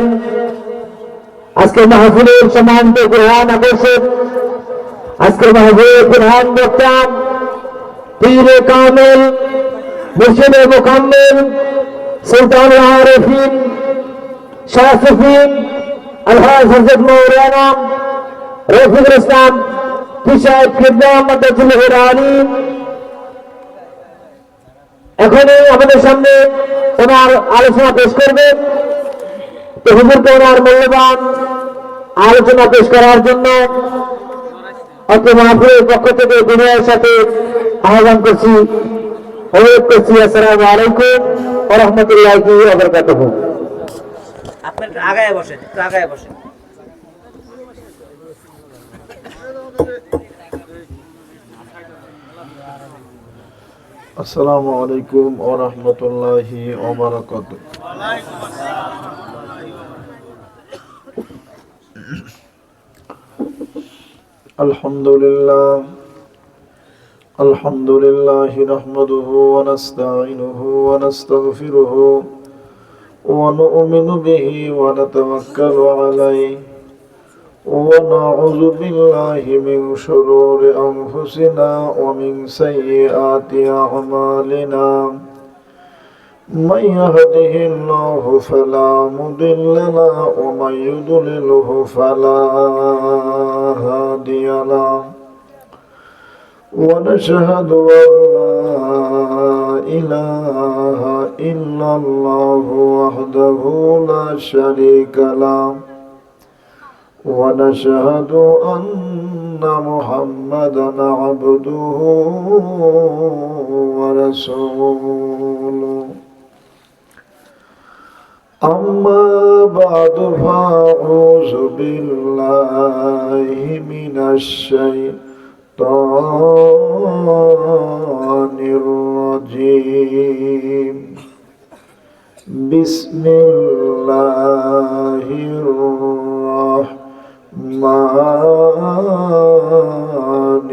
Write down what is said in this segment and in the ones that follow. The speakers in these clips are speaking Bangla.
করেন। আজকে মাহফিলের সম্মানিত প্রধান আকর্ষক, আজকে মাহফিলের প্রধান বক্তা পীরে কামেল মুর্শিদে মুকাম্মেল সুলতান আরিফিন শাহসুফিন আলহাজ হযরত মাওলানা রফিকুল ইসলাম পিসাব কিবলা মাদাতুল আলিম এখনই আমাদের সামনে ওনার আলোচনা পেশ করবেন। তো হুজুরকে ওনার মূল্যবান আলোচনা পেশ করার জন্য অত্র মাহফিলের পক্ষ থেকে বিনয়ের সাথে আহ্বান করছি, অনুরোধ করছি। আসসালামু আলাইকুম ওয়া রাহমাতুল্লাহি ওয়া বারাকাতুহু। আপনি আগায় বসেন, একটু আগায় বসেন। আসসালামু আলাইকুম ওয়া রাহমাতুল্লাহি ওয়া বারাকাতুহু। আলহামদুলিল্লাহি নাহমাদুহু ওয়া নাস্তাঈনুহু ওয়া নাস্তাগফিরুহু ওয়া নু'মিনু বিহি ওয়া নাতাওয়াক্কালু আলাইহি ওয়া নাউযু বিল্লাহি মিন শুরুরি আনফুসিনা ওয়া মিন সাইয়্যাতি আ'মালিনা। من يهده الله فلا مضل له ومن يضلله فلا هادي له ونشهد أن لا إله إلا الله وحده لا شريك له ونشهد أن محمدا عبده ورسوله. أما بعد فأعوذ بالله من الشيطان الرجيم. بسم الله الرحمن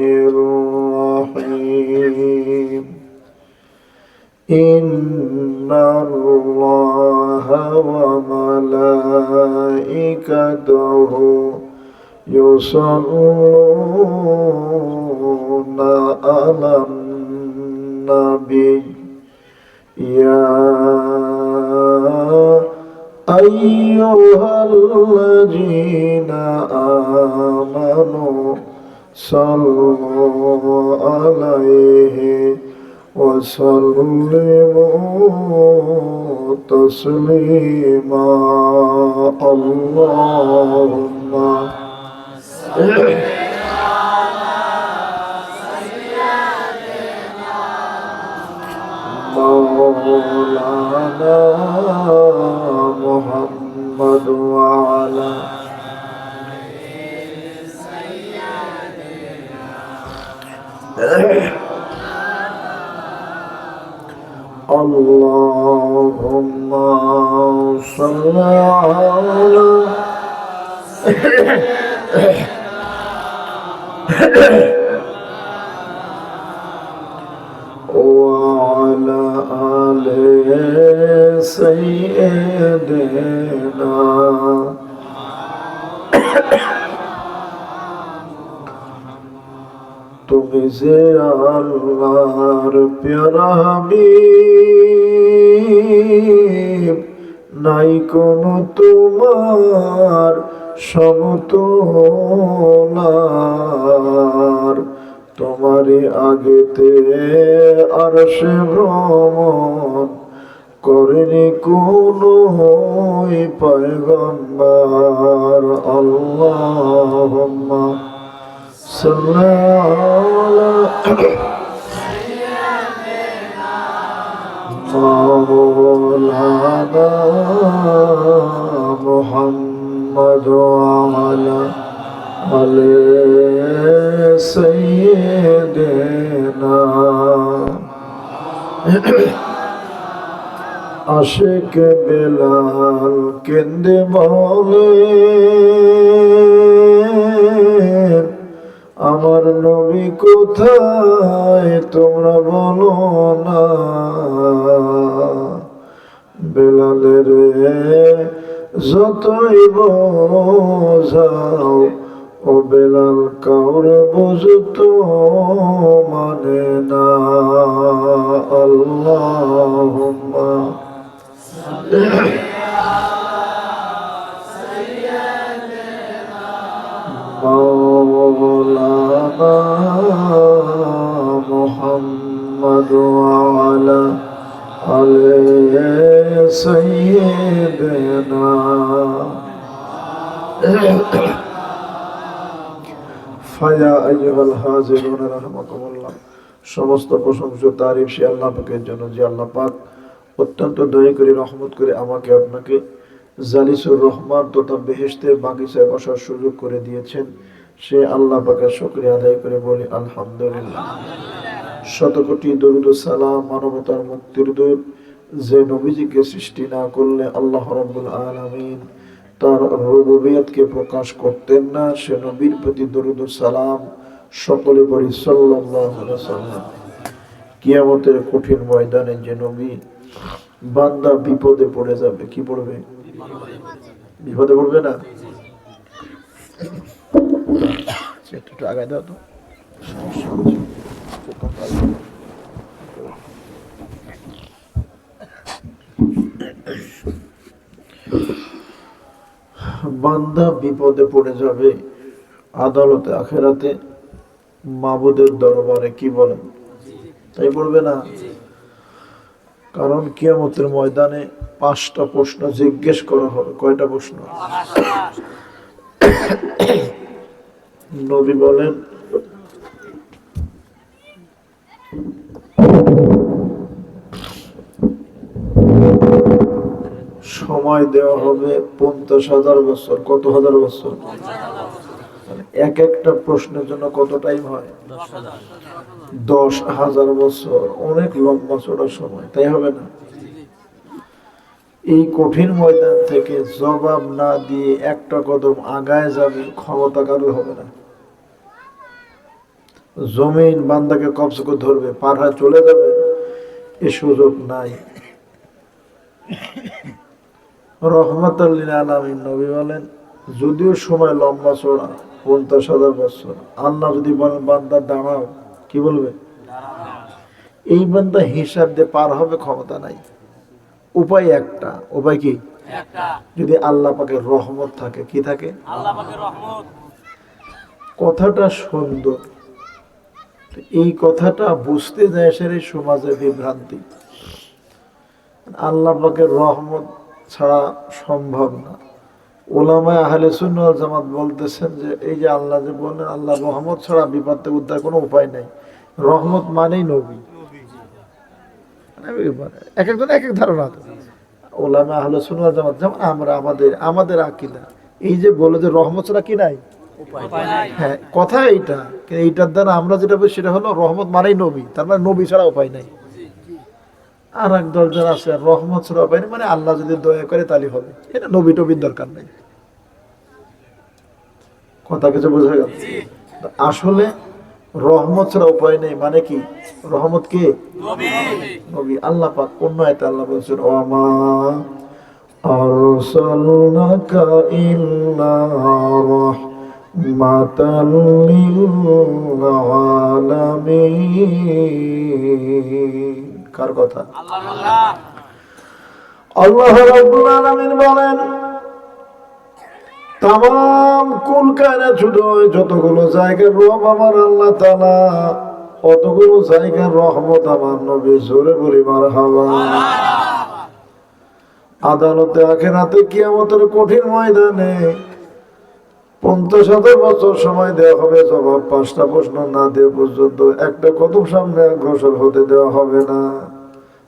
الرحيم. إن الله وملائكته يصلون على النبي يا أيها الذين آمنوا صلوا عليه وسلموا تسليما. اللهم صل مولانا محمد وعلى اللهم صل على وعلى آل سيدنا. তুমি যে আল্লাহর প্যারা হাবিব, নাই কোনো তোমার সমতুলার। তোমারে আগেতে আরশে ভ্রমণ করেনি কোনো পয়গম্বর। আল্লাহুম্মা সাল্লি আলা মাওলানা মুহাম্মদ ওয়া আলা আলি সাইয়্যিদিনা। আশিক বেলাল কেন্দে বলে, আমার নবী কোথায় তোমরা বলো না। বেলালের যতই বোঝাও ও বেলাল কাউরে বুঝতো মানে না। আল্লাহুম্মা মাওলানা মুহাম্মদ ওয়া আলা আলি সাইয়্যিদিনা। ফায়া আইয়ুহাল হাজিরুন রাহমাকুমুল্লাহ। সমস্ত প্রশংসা তারিফ সে আল্লাহ পাকের জন্য যে আল্লাহ পাক অত্যন্ত দয়া করে রহমত করে আমাকে আপনাকে জালিসুর রহমান তথা বেহেশতের বাগিচায় বসার সুযোগ করে দিয়েছেন। সে আল্লাহ পাকের শুকরিয়া আদায় করে বলি আলহামদুলিল্লাহ। শতকোটি দরুদ ও সালাম মানবতার মুক্তির দূত যে নবীজিকে সৃষ্টি না করলে আল্লাহ রাব্বুল আলামিন তার রুবুবিয়তকে প্রকাশ করতেন না, সে নবীর প্রতি দরুদ ও সালাম সকলে পড়ি সাল্লাল্লাহু আলাইহি ওয়াসাল্লাম। কিয়ামতের কঠিন ময়দানে যে নবী বান্দা বিপদে পড়ে যাবে, কি পড়বে? বিপদে পড়বে না? একটু আগায় দাও তো। বান্দা বিপদে পড়ে যাবে আদালতে আখেরাতে মাবুদের দরবারে, কি বলেন? তাই পড়বে না? কারণ কিয়ামতের ময়দানে 5টা প্রশ্ন জিজ্ঞেস করা হবে। কয়টা প্রশ্ন? নবী বলেন সময় দেওয়া হবে 50,000 বছর। কত হাজার বছর? এক একটা প্রশ্নের জন্য কত টাইম হয়? 10,000 বছর। অনেক লম্বা চড়া সময়, তাই হবে না? এই কঠিন ময়দান থেকে জবাব না দিয়ে একটা কদম আগায় যাবে ক্ষমতা কারো হবে না। জমিন বান্দাকে কবজ করে ধরবে, পার হয়ে চলে যাবে, এ সুযোগ নাই। রহমাতুল লিল আলামিন নবী বলেন যদিও সময় লম্বা চড়া 50,000 বছর, আল্লাহ যদি বলেন বান্দা দাঁড়াও, কি বলবে? এই বান্দা হিসাব দিয়ে পার হবে, ক্ষমতা নাই। উপায় একটা। উপায় কি? যদি আল্লাহ পাকের রহমত থাকে। কি থাকে? আল্লাহ পাকের রহমত। কথাটা সুন্দর, এই কথাটা বুঝতে যায় সে সমাজে বিভ্রান্তি। আল্লাহ পাকের রহমত ছাড়া সম্ভব না। ওলামায়ে আহলে সুন্নাত ওয়াল জামাত বলতেছেন যে এই যে আল্লাহ যে বলেন আল্লাহ রহমত ছাড়া বিপদ থেকে উদ্ধার কোনো উপায় নাই, রহমত মানেই নবী। এক একজন এক এক ধারণা। ওলামায়ে আহলে সুন্নাত ওয়াল জামাত যেমন আমরা আমাদের আকীদা এই যে বলে যে রহমত ছাড়া কি নাই, হ্যাঁ কথা এইটা, এইটার দ্বারা আমরা যেটা বলি সেটা হলো রহমত মানেই নবী, তার মানে নবী ছাড়া উপায় নাই। আর এক দল যারা আছে রহমত ছাড়া উপায় নেই, মানে আল্লাহ যদি দয়া করে তাহলে হবে, এটা নবী টবির দরকার নাই। কথা কিছু বোঝা গেল? আসলে রহমত ছাড়া উপায় নেই মানে কি? রহমত কে? নবী। আল্লাহ পাক অন্য আয়াতে আল্লাহ বলেছেন ওয়ামা আরসালনাকা ইল্লা রাহমাতাল লিল আলামিন। কার কথা? আল্লাহ রাব্বুল আলামিন বলেন তামাম কুল কায়নাত শুধু যতগুলো জায়গার রব আমার আল্লাহ তাআলা, অতগুলো জায়গার রহমত আমার নবী। জোরে বলি মারহাবা। আদালতে আখিরাতে কিয়ামতের কঠিন ময়দানে 50,000 বছর সময় দেওয়া হবে, জবাব 5টা প্রশ্ন না দেওয়া পর্যন্ত একটা কদম সামনে অগ্রসর হতে দেওয়া হবে না।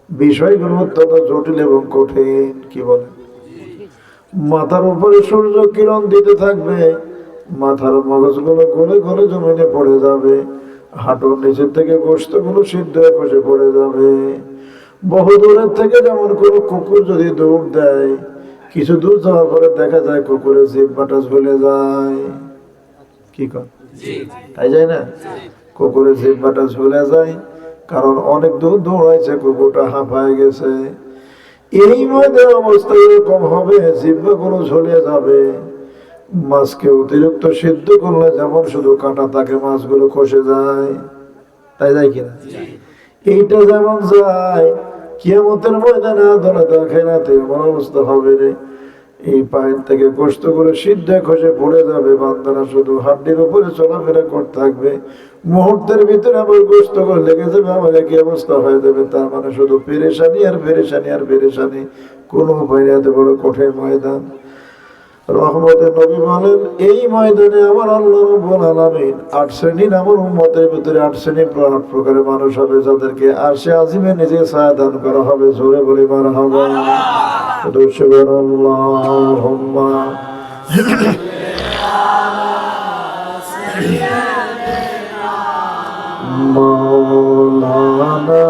বিষয়গুলো অত্যন্ত জটিল এবং কঠিন। কি বলে? মাথার উপরে সূর্য কিরণ দিতে থাকবে, মাথার মগজগুলো গলে গলে জমিনে পড়ে যাবে, হাঁটুর নিচের থেকে গোশতগুলো সিদ্ধ হয়ে খসে পড়ে যাবে। বহু দূরের থেকে যেমন কোনো কুকুর যদি দৌড় দেয়, কিছু দূর যাওয়ার পরে দেখা যায় কুকুরের জিহ্বাটা ঝুলে যায়। কি কর? তাই যায় না? কুকুরের জিহ্বাটা ঝুলে যায়, কারণ অনেক দূর দৌড়াইছে, কুকুরটা হাঁপায় গেছে। এই ময়দান অবস্থা এরকম হবে, জিহ্বাগুলো ঝুলে যাবে। মাছকে অতিরিক্ত সিদ্ধ করলে যেমন শুধু কাঁটা থাকে, মাছগুলো খসে যায়, তাই যায় কিনা? এইটা যেমন যায়, কিয়ামতের ময়দানে আদালত আখিরাতে এমন অবস্থা হবে রে, এই পায়ের থেকে কষ্ট করে সিদ্ধ খসে পড়ে যাবে, বান্দারা শুধু হাড্ডির উপরে চলাফেরা করতে থাকবে, মুহূর্তের ভিতরে আমার কষ্ট করে লেগে যাবে, আমার একই অবস্থা হয়ে যাবে। তার মানে শুধু পেরেশানি আর পেরেশানি আর পেরেশানি, কোনো উপায় নেই। এত বড় কঠিন ময়দান। রহমতের নবী বলেন, এই ময়দানে আমার আল্লাহ রাব্বুল আলামিন 8 শ্রেণীর, আমার উম্মতের ভিতরে 8 শ্রেণীর 8 প্রকারের মানুষ হবে, যাদেরকে আরশে আজিমে নিজে ছায়া দান করা হবে। জোরে বলি মারহাবা। সুবহানাল্লাহুম্মা মাওলানা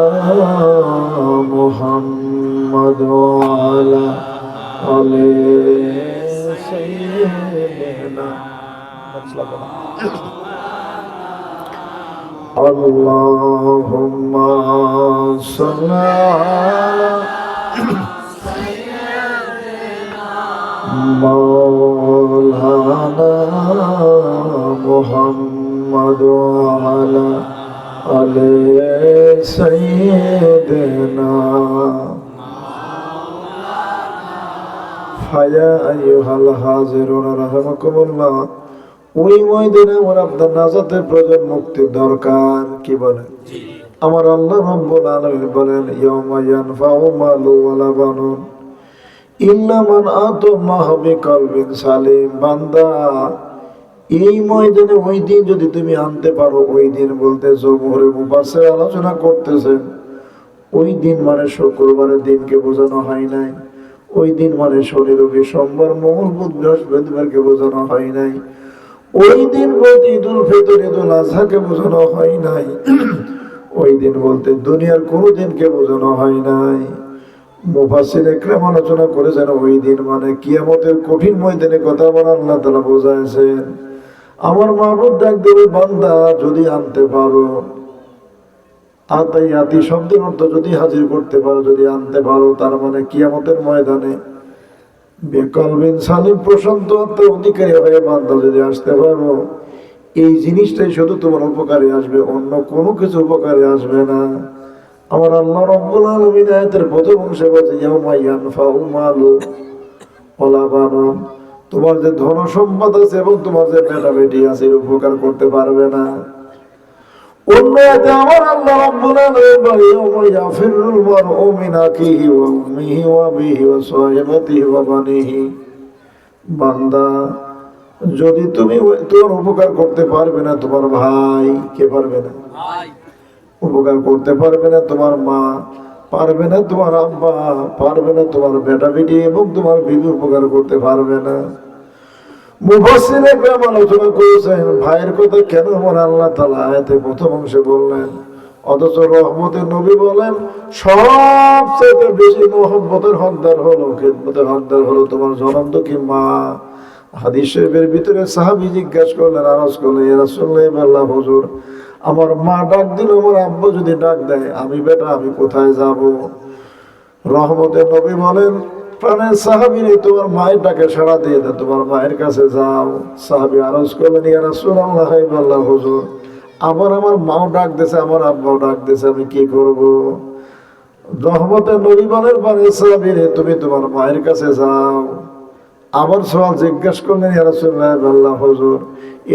মুহাম্মদ ওয়া আলা আলি সাইয়্যিদিনা আল্লাহুম্মা সাল্লি আলা মাওলানা মুহাম্মদ ওয়া আলা আলি সাইয়্যিদিনা ফায়া আইয়ুহাল হাজিরুন রাহমাকুমুল্লাহ। ওই ময়দানে আমার আপনার নাজাতের প্রয়োজন, মুক্তির দরকার। কি বলেন? আমার আল্লাহ রাব্বুল আলামিন বলেন, ইয়াউমা ইয়ানফাউ মালু ওয়ালা বানুন ইল্লা মান আতাল্লাহ বিকলবিন সালিম। বান্দা, এই ময়দানে ওই দিন যদি তুমি আনতে পারো, ওই দিন বলতে জমহুরে মুফাসসির আলোচনা করতেছেন, ওই দিন মানে শুক্রবারের দিনকে বোঝানো হয় নাই। ওই দিন মানে শনি রবি সোমবার মঙ্গল বুধ বৃহস্পতিবারকে বোঝানো হয় নাই। ওই দিন বলতে ঈদুল ফিতর ঈদুল আজহাকে বোঝানো হয় নাই। ওই দিন বলতে দুনিয়ার কোনো দিনকে বোঝানো হয় নাই। মুফাসসির একরাম আলোচনা করেছেন, ওই দিন মানে কিয়ামতের কঠিন ময়দানে কথা আমার আল্লাহ তাআলা বোঝাইছেন। আমার মাহবুব ডাক দেবে, বান্দা যদি আনতে পারো, আতাইয়াতি শব্দের অর্থ যদি হাজির করতে পারো, যদি আনতে পারো, তার মানে কিয়ামতের ময়দানে বেকলবিন সালিম প্রশান্ত আত্মার অধিকারী হয়ে বান্দা যদি আসতে পারো, এই জিনিসটাই শুধু তোমার উপকারে আসবে, অন্য কোনো কিছু উপকারে আসবে না। আমার আল্লাহ রাব্বুল আলামিন আয়াতের প্রথম অংশে বলছে, ইয়াউমা ইয়ানফাউ মালু ওয়ালা বানুন, তোমার যে ধন সম্পদ আছে এবং তোমার যে বেটা বেটি আছে, এর উপকার করতে পারবে না। অন্য আয়াতে আমার আল্লাহ রাব্বুল আলামিন বলে, ইয়াউমা ইয়াফিরুল মারউ মিন আখিহি ওয়া উম্মিহি ওয়া আবিহি ওয়া সাহিবাতিহি ওয়া বানিহি। বান্দা, যদি তুমি তোমার উপকার করতে পারবে না তোমার ভাই, কে পারবে না? উপকার করতে পারবে না তোমার মা, পারবে না তোমার আব্বা, পারবে না তোমার বেটা বেটি এবং তোমার বিবি উপকার করতে পারবে না। মুফাসসির একরাম আলোচনা করেছেন, ভাইয়ের কথা কেন আমার আল্লাহ তাআলা আয়াতে প্রথম অংশে বললেন, অথচ রহমতের নবী বলেন সবচেয়ে বেশি মহব্বতের হকদার হলো, খেদমতের হকদার হলো তোমার জনমদুখী মা। হাদিস শরীফের ভিতরে সাহাবী জিজ্ঞাসা করলেন, আরজ করলেন, ইয়া রাসূলুল্লাহ, হুজুর আমার মা ডাক দিল, আমার আব্বা যদি ডাক দেয়, আমি বেটা আমি কোথায় যাব? রহমতের নবী বলেন, প্রাণের সাহাবী রে, তোমার মায়ের ডাকে সাড়া দিয়ে দাও, তোমার মায়ের কাছে যাও। সাহাবী আরজ করলেন, ইয়া রাসূলুল্লাহ, হুজুর আবার আমার মাও ডাক দিয়েছে, আমার আব্বাও ডাক দিয়েছে, আমি কি করব? রহমতের নবী বলেন, প্রাণের সাহাবী রে, তুমি তোমার মায়ের কাছে যাও। আবার সওয়াল জিজ্ঞাসা করলেন, ইয়া রাসূলুল্লাহ, হুজুর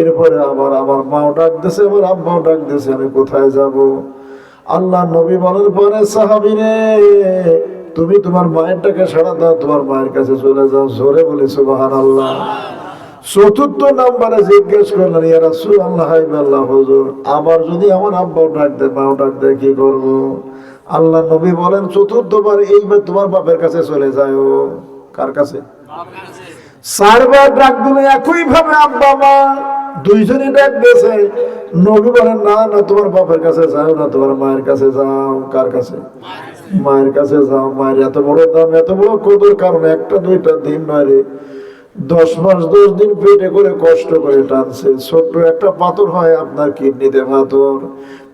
এরপরে আবার আমার মাও ডাক দিয়েছে, আমার আব্বাও ডাক দিয়েছে, আমি কোথায় যাব? আল্লাহ নবী বলেন, পরে সাহাবী রে, তুমি তোমার মায়ের ডাকে সাড়া দাও, তোমার মায়ের কাছে চলে যাও। জোরে বলি সুবহানাল্লাহ। চতুর্থ নাম্বারে জিজ্ঞেস করলেন, ইয়া রাসূলুল্লাহ, হুজুর আবার যদি আমার আব্বাও ডাক দেয়, মাও ডাক দেয়, কি করব? আল্লাহ নবী বলেন, চতুর্থবার এইবার তোমার বাপের কাছে চলে যাও। কার কাছে? চারবার ডাক দিলে একই ভাবে আব্বা মা দুইজনই ডাক দিয়েছে। নবী বলেন, না না, তোমার বাপের কাছে যাও না, তোমার মায়ের কাছে যাও। কার কাছে? মায়ের কাছে যাও। মায়ের এত বড় দাম, এত বড় কদর, কারণ একটা দুইটা দিন নয় রে, 10 মাস 10 দিন পেটে করে কষ্ট করে টানছে। ছোট্ট একটা পাথর হয় আপনার কিডনিতে পাথর,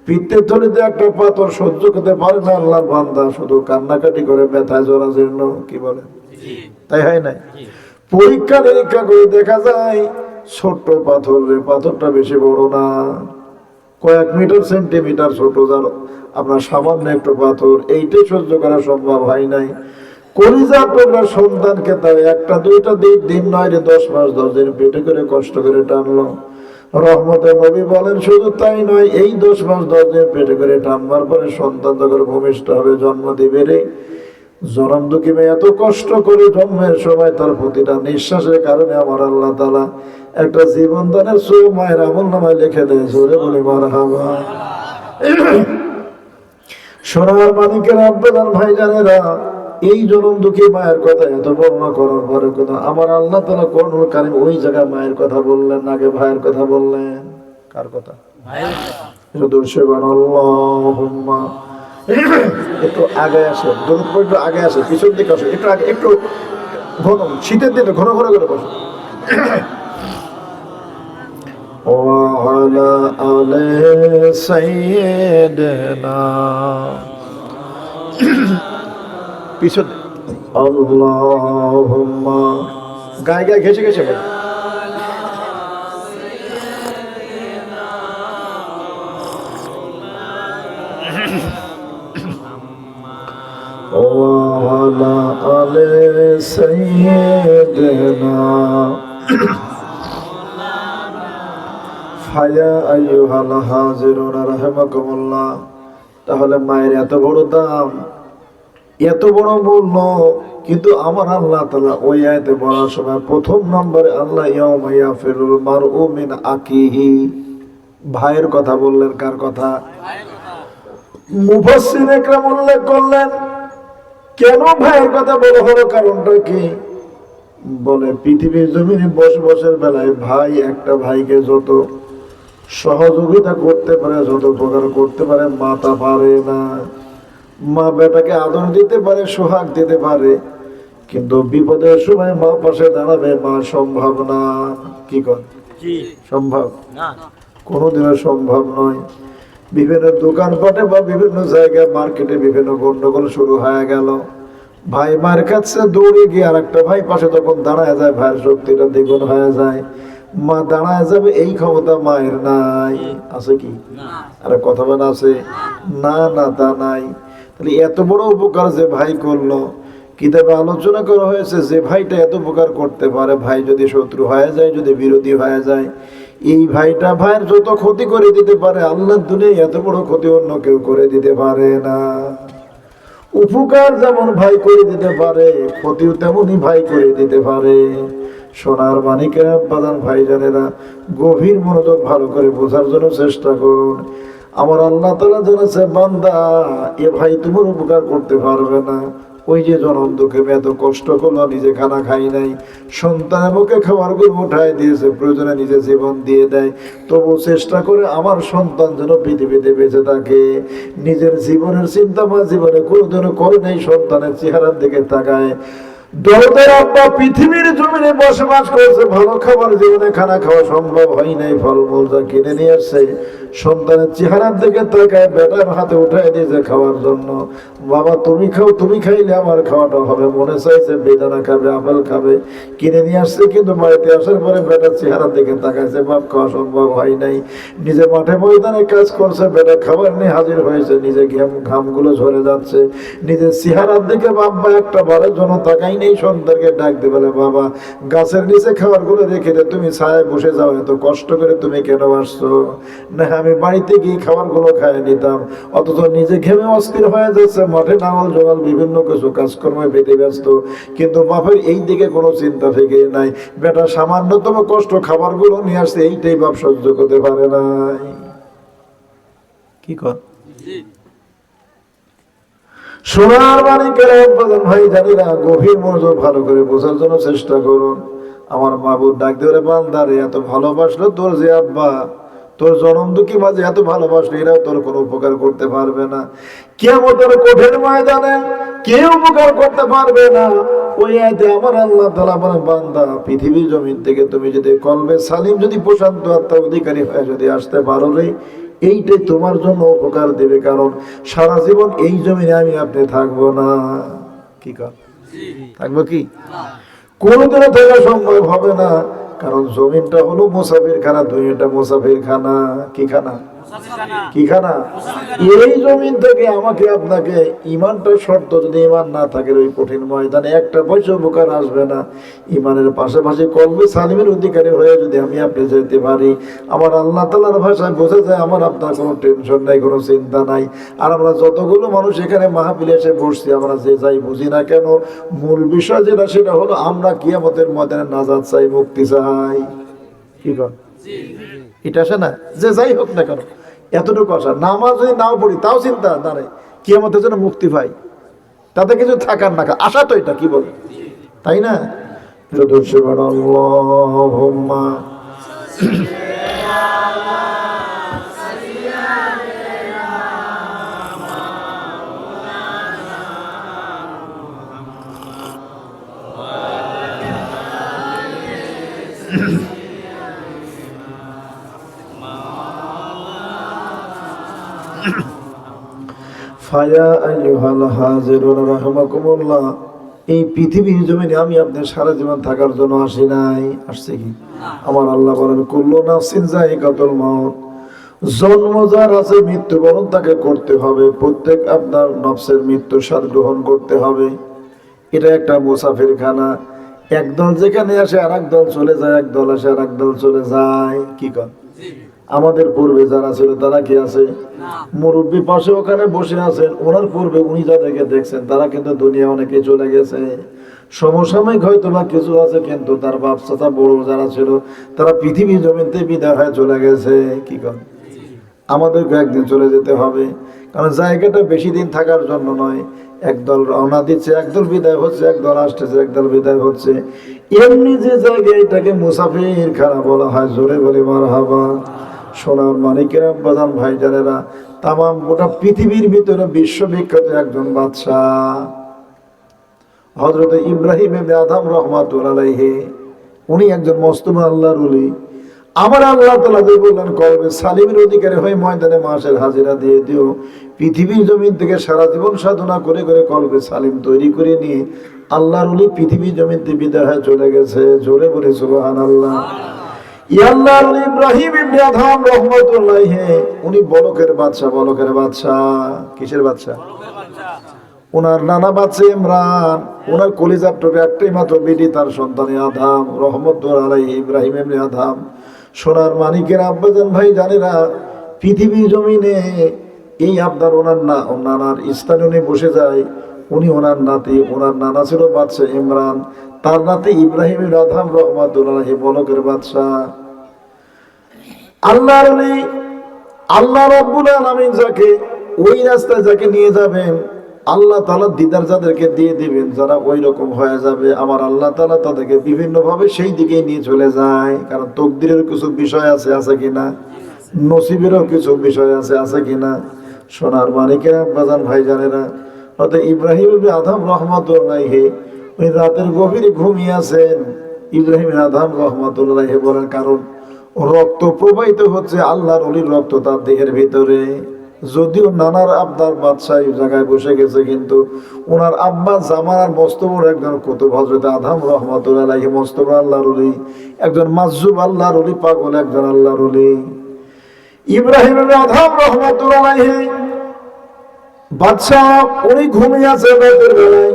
পিত্তের থলিতে একটা পাথর সহ্য করতে পারে না আল্লাহর বান্দা, শুধু কান্নাকাটি করে ব্যথায় জরাজীর্ণ, কি বলে, তাই হয় নাই? পরীক্ষা নিরীক্ষা করে দেখা যায় ছোট্ট পাথর, পাথরটা বেশি বড় না, কয়েক মিটার সেন্টিমিটার ছোট, যার আপনার সামান্য একটু পাথর, এইটাই সহ্য করা সম্ভব হয় নাই। কলিজা টুকরা সন্তানকে তাই একটা দুইটা দিন নয় রে 10 মাস 10 দিন পেটে করে কষ্ট করে টানলো। রহমতের নবী বলেন শুধু তাই নয়, এই 10 মাস 10 দিন পেটে করে টানবার পরে সন্তান যখন ভূমিষ্ঠ হবে, জন্ম দিবে রে, জনম দুঃখী মেয়ে এত কষ্ট করে জন্মের সময় তার প্রতিটা নিঃশ্বাসের কারণে আমার আল্লাহ তাআলা একটা জীবন দানের সূরা মায়ের আমলনামায় লিখে দেয়। জোরে বলি মারহাবা। সোনার মানিকের আব্বাজান ভাইজানেরা, এই জনম দুঃখী মায়ের কথা এত বর্ণনা করার পরে কিন্তু আমার আল্লাহ তাআলা কোরআনুল কারীম ওই জায়গায় মায়ের কথা বললেন, আগে ভাইয়ের কথা বললেন। কার কথা? আল্লাহুম্মা একটু আগে আসে, দরুদ পড়ে একটু আগে আসে, পিছন দিকে আসে, একটু আগে, একটু ঘন, শীতের দিনে ঘন ঘন করে বসে। وعلى آل سيدنا পিছন আল্লাহুম্মা গায়ে গায়ে ঘেঁষে ঘেঁষে বলে। وعلى آل سيدنا ফায়া আইয়ুহাল হাজিরুন রাহিমাকুমুল্লাহ। তাহলে মায়ের এত বড় দাম, এত বড় মূল্য, কিন্তু আমার আল্লাহ তাআলা ওই আয়াতে বলার সময় প্রথম নম্বরে আল্লাহ ইয়াউমা ইয়াফিরুল মারউ মিন আকিহি, ভাইয়ের কথা বললেন। কার কথা? মুফাসসির একরাম উল্লেখ করলেন কেন ভাইয়ের কথা বলা হলো, কারণটা কি? বলে পৃথিবীর জমিনে বসবাসের বেলায় ভাই একটা ভাইকে যত সহযোগিতা করতে পারে, যত উপকার করতে পারে, মা তা পারে না। মা বেটাকে আদর দিতে পারে, সোহাগ দিতে পারে, কিন্তু বিপদের সময় মা পাশে দাঁড়াবে, মা সম্ভব না। কি কর সম্ভব না? কোনোদিনও সম্ভব নয়। বিভিন্ন দোকানপাটে বা বিভিন্ন জায়গায় মার্কেটে বিভিন্ন গন্ডগোল শুরু হয়ে গেল, ভাই মার কাছে দৌড়ে গিয়ে আর একটা ভাই পাশে তখন দাঁড়ায় যায়, ভাইয়ের শক্তিটা দ্বিগুণ হয়ে যায়, মা দাঁড়ায় যাবে, এই ক্ষমতা মায়ের নাই। আছে কি? আরে কথা বলে আছে না? না, তা নাই। তাহলে এত বড় উপকার যে ভাই করলো, কিতাবে আলোচনা করা হয়েছে যে ভাইটা এত উপকার করতে পারে, ভাই যদি শত্রু হয়ে যায়, যদি বিরোধী হয়ে যায়, এই ভাইটা ভাইয়ের যত ক্ষতি করে দিতে পারে, আল্লাহর দুনিয়ায় এত বড় ক্ষতি অন্য কেউ করে দিতে পারে না। উপকার যেমন ভাই করে দিতে পারে, ক্ষতিও তেমনই ভাই করে দিতে পারে। সোনার মানিকেরা, আব্বাজান ভাইজানেরা, গভীর মনোযোগ ভালো করে বোঝার জন্য চেষ্টা করুন। আমার আল্লাহ তাআলা জানাচ্ছে, বান্দা এ ভাই তোমার উপকার করতে পারবে না। ওই যে জনম দুঃখে এত কষ্ট করলো, নিজে খানা খাই নাই, সন্তানের মুখে খাবার গুলো উঠাই দিয়েছে, প্রয়োজনে নিজে জীবন দিয়ে দেয়, তবু চেষ্টা করে আমার সন্তান যেন পৃথিবীতে বেঁচে থাকে। নিজের জীবনের চিন্তা মা জীবনে কোনোদিনও করে নাই, সন্তানের চেহারার দিকে তাকায়। দরদের আব্বা পৃথিবীর জমিনে বসবাস করেছে, ভালো খাবার জীবনে খানা খাওয়া সম্ভব হয় নাই, ফলমূল যা কিনে নিয়ে আসছে সন্তানের চেহারার দিকে তাকায়, বেটার হাতে উঠাই দিয়েছে খাওয়ার জন্য। বাবা তুমি খাও, তুমি খাইলে আমার খাওয়াটা হবে। মনে চাইছে বেদানা খাবে, আপেল খাবে, কিনে নিয়ে আসছে, কিন্তু বাড়িতে আসার পরে বেটার চেহারার দিকে তাকাইছে, বাপ খাওয়া সম্ভব হয় নাই। নিজে মাঠে ময়দানে কাজ করছে, বেটা খাবার নিয়ে হাজির হয়েছে, নিজে ঘামগুলো ঝরে যাচ্ছে, নিজের চেহারার দিকে বাবা একটা বারের জন্য তাকাই নেই। সন্তানকে ডাক দিয়ে বলে, বাবা গাছের নিচে খাবার গুলো রেখে দে, তুমি ছায়ায় বসে যাও, এত কষ্ট করে তুমি কেন আসছো? না, আমি বাড়িতে গিয়ে খাবার গুলো খাই নিতাম। অথচ নিজে ঘেমে অস্থির হয়ে যাচ্ছে, মাঠে নাঙল জোগাল বিভিন্ন কিছু কাজকর্মে বেঁধে ব্যস্ত, কিন্তু বাপের এই দিকে কোনো চিন্তা থেকে নাই। বেটা সামান্যতম কষ্ট খাবার গুলো নিয়ে আসছে, এইটাই বাপ সহ্য করতে পারে নাই। কি কর সোনার মানিকেরা, আব্বাজান ভাইজানেরা, গভীর মনোযোগ ভালো করে বোঝার জন্য চেষ্টা করুন। আমার মাবুদ ডাক দিয়ে, বান্দারে এত ভালোবাসলো তোর যে আব্বা, তোর জনম দুঃখী মাঝে এত ভালোবাসলো, এরাও তোর কোনো উপকার করতে পারবে না। কিয়ামতের কঠিন ময়দানে কেউ উপকার করতে পারবে না। ওই আয়াতে আমার আল্লাহ তাআলা বলেন, বান্দা পৃথিবীর জমিন থেকে তুমি যদি কলবে সালিম, যদি প্রশান্ত আত্মার অধিকারী হয়ে যদি আসতে পারো রে, এইটাই তোমার জন্য উপকার দেবে, কারণ সারা জীবন এই জমিনে আমি আপনি থাকবো না। কি কর থাকবো কি? কোনোদিনও থাকা সম্ভব হবে না, কারণ জমিনটা হলো মুসাফির খানা, দুনিয়াটা মুসাফির খানা। কি খানা? কি খানা? এই জমিন থেকে আমাকে আপনাকে ইমানটা শর্ত, যদি ইমান না থাকে ওই কঠিন ময়দানে একটা পয়সা উপকার আসবে না। ইমানের পাশাপাশি কলবে সালিমের অধিকারী হয়ে যদি আমি আপনি যেতে পারি, আমার আল্লাহ তাআলার ভাষায় বোঝা যায় আমার আপনার কোনো টেনশন নাই, কোনো চিন্তা নাই। আর আমরা যতগুলো মানুষ এখানে মাহফিলে এসে বসছি, আমরা যে যাই বুঝি না কেন, মূল বিষয় যেটা সেটা হলো আমরা কিয়ামতের ময়দানে নাজাত চাই, মুক্তি চাই। কি কর এটা আসে না? যে যাই হোক না কেন, এতটুকু আসা, নামাজ যদি নাও পড়ি তাও চিন্তা দাঁড়ায় কিয়ামতের জন্য মুক্তি পাই, তাতে কিছু থাকার না আশা তো এটা, কি বলে, তাই না? আল্লাহুম্মা ফায়া আইয়ুহাল হাজিরুন রাহমাকুমুল্লাহ, এই পৃথিবীর জমিনে আমি আপনার সারা জীবন থাকার জন্য আসি নাই। আসছে কি? আমার আল্লাহ বলেন কুল্লু নাফসিন যায়িকাতুল মাউত, জন্ম যার আছে মৃত্যুবরণ তাকে করতে হবে। প্রত্যেক আপনার নফসের মৃত্যু স্বাদ গ্রহণ করতে হবে। এটা একটা মুসাফির খানা, একদল যেখানে আসে আর এক দল চলে যায়, এক দল আসে আর এক দল চলে যায়। কি কর আমাদের পূর্বে যারা ছিল তারা কি আছে? মুরব্বী পাশে ওখানে বসে আছেন, ওনার পূর্বে উনি যাদেরকে দেখছেন তারা কিন্তু দুনিয়া অনেকে চলে গেছে। সমসাময়িক হয়তো বা কিছু আছে, কিন্তু তার বাপ চাচা বড় যারা ছিল তারা পৃথিবী জমিনতে বিদায় হয়ে চলে গেছে। কি কর আমাদেরকে একদিন চলে যেতে হবে, কারণ জায়গাটা বেশি দিন থাকার জন্য নয়। একদল রওনা দিচ্ছে, একদল বিদায় হচ্ছে, একদল আসতেছে, একদল বিদায় হচ্ছে। এমনি যে জায়গায় এটাকে মুসাফির খানা বলা হয়, জোরে বলে মারহাবা। সোনার মানিকেরা, বাজান ভাইজানেরা, তামাম গোটা পৃথিবীর ভিতরে বিশ্ববিখ্যাত একজন বাদশাহ হযরত ইব্রাহিম ইবনে আদম রাহমাতুল্লাহ আলাইহি, উনি একজন মস্তমা আল্লাহর ওলি। আমার আল্লাহ তাআলা যে বললেন কলবে সালিমের অধিকারী হয়ে ময়দানে মাসের হাজিরা দিয়ে দিও, পৃথিবীর জমিন থেকে সারা জীবন সাধনা করে করে কলবে সালিম তৈরি করে নিয়ে আল্লাহর ওলি পৃথিবীর জমিনতে বিদায় হয়ে চলে গেছে। জোরে বলে সুবহানাল্লাহ। আল্লাহর ওলি ইব্রাহিম ইবনে আদম রাহমাতুল্লাহ আলাইহি, উনি বলকের বাদশা। বলকের বাদশা কিসের বাদশা? ওনার নানা বাচ্চা ইমরান, ওনার কলিজার টুকরা একটাই মাত্র বেটি, তার সন্তান আদম রহমতুল্লাহ আলাইহি, ইব্রাহিম ইবনে আদম। সোনার মানিকের আব্বাজান ভাই জানেরা, পৃথিবীর জমিনে এই আপনার ওনার নানার স্থানে উনি বসে যায়। উনি ওনার নাতি, ওনার নানা ছিল বাদশা ইমরান, তার নাতি ইব্রাহিম ইবনে আদম রহমতুল্লাহ আলাইহি বলকের বাদশা। আল্লাহর ওলি আল্লাহ রাব্বুল আলামিন যাকে ওই রাস্তায় যাকে নিয়ে যাবেন, আল্লাহ তাআলা দিদার যাদেরকে দিয়ে দিবেন, যারা ওই রকম হয়ে যাবে, আমার আল্লাহ তাআলা তাদেরকে বিভিন্ন ভাবে সেই দিকে নিয়ে চলে যায়। কারণ তকদিরের কিছু বিষয় আছে, আছে কিনা? নসিবেরও কিছু বিষয় আছে, আছে কিনা? সোনার মানিকেরা, বাজান ভাইজানেরা, অর্থাৎ ইব্রাহিম ইবনে আদম রাহমাতুল্লাহ আলাইহি উনি রাতের গভীরে ঘুমিয়ে আছেন। ইব্রাহিম ইবনে আদম রাহমাতুল্লাহ আলাইহি বলেন, কারণ রক্ত প্রবাহিত হচ্ছে, আল্লাহর ওলির রক্ত তার দেহের ভিতরে। যদিও নানার আব্বার বাদশাহ এই জায়গায় বসে গেছে, কিন্তু ওনার আব্বা জামানার মস্ত বড় একজন কুতুব হযরত আদম রাহমাতুল্লাহ আলাইহি, মস্ত বড় আল্লাহর ওলি, একজন মাজুব আল্লাহর ওলি, পাগল একজন আল্লাহর ওলি। ইব্রাহিম ইবনে আদম রাহমাতুল্লাহ আলাইহি বাদশাহ, উনি ঘুমিয়ে আছেন রাতের বেলায়।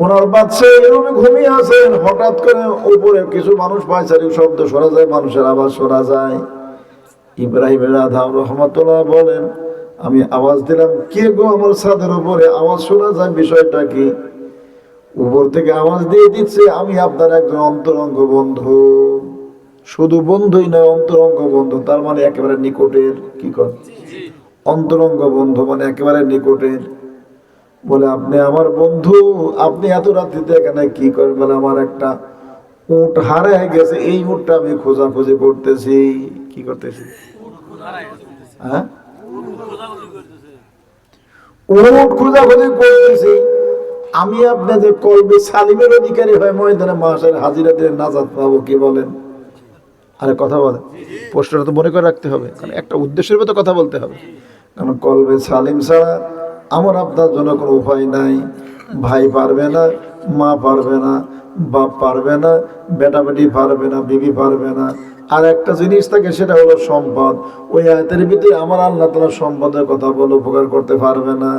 ওনার বাদশাহ এরকম ঘুমিয়ে আছেন, হঠাৎ করে উপরে কিছু মানুষ পায়চারিক শব্দ শোনা যায়, মানুষের আওয়াজ শোনা যায়। ইব্রাহিম ইবনে আদম রাহমাতুল্লাহ বলেন, আমি আওয়াজ দিলাম, কে গো আমার ছাদের উপরে আওয়াজ শোনা যায়, বিষয়টা কি? উপর থেকে আওয়াজ দিয়ে দিচ্ছে, আমি আপনার একজন অন্তরঙ্গ বন্ধু। শুধু বন্ধুই নয়, অন্তরঙ্গ বন্ধু, তার মানে একেবারে নিকটের। কি কর অন্তরঙ্গ বন্ধু মানে একেবারে নিকটের। বলে আপনি আমার বন্ধু, আপনি এত রাত্রিতে এখানে কি করেন? বলে আমার একটা উট হারায় গেছে, এই উটটা আমি খোঁজাখুঁজি করতেছি। কি করতেছি? হ্যাঁ, উট খোঁজাখুঁজি করতেছি। আমি আপনাদের কলবে সালিমের অধিকারী হয়ে ময়দানে মাসের হাজিরা দিয়ে নাজাত পাবো। কি বলেন? আরে কথা বলে, প্রশ্নটা তো মনে করে রাখতে হবে, কারণ একটা উদ্দেশ্যের ভিতরে কথা বলতে হবে। কারণ কলবে সালিম ছাড়া আমার আপনার জন্য কোনো উপায় নাই। ভাই পারবে না, মা পারবে না, বাপ পারবে না, বেটা বেটি পারবে না, বিবি পারবে না। আর একটা জিনিস থাকে, সেটা হলো সম্পদ। ওই আয়াতের ভিতরে আমার আল্লাহ তাআলা সম্পদের কথা বলে উপকার করতে পারবে না।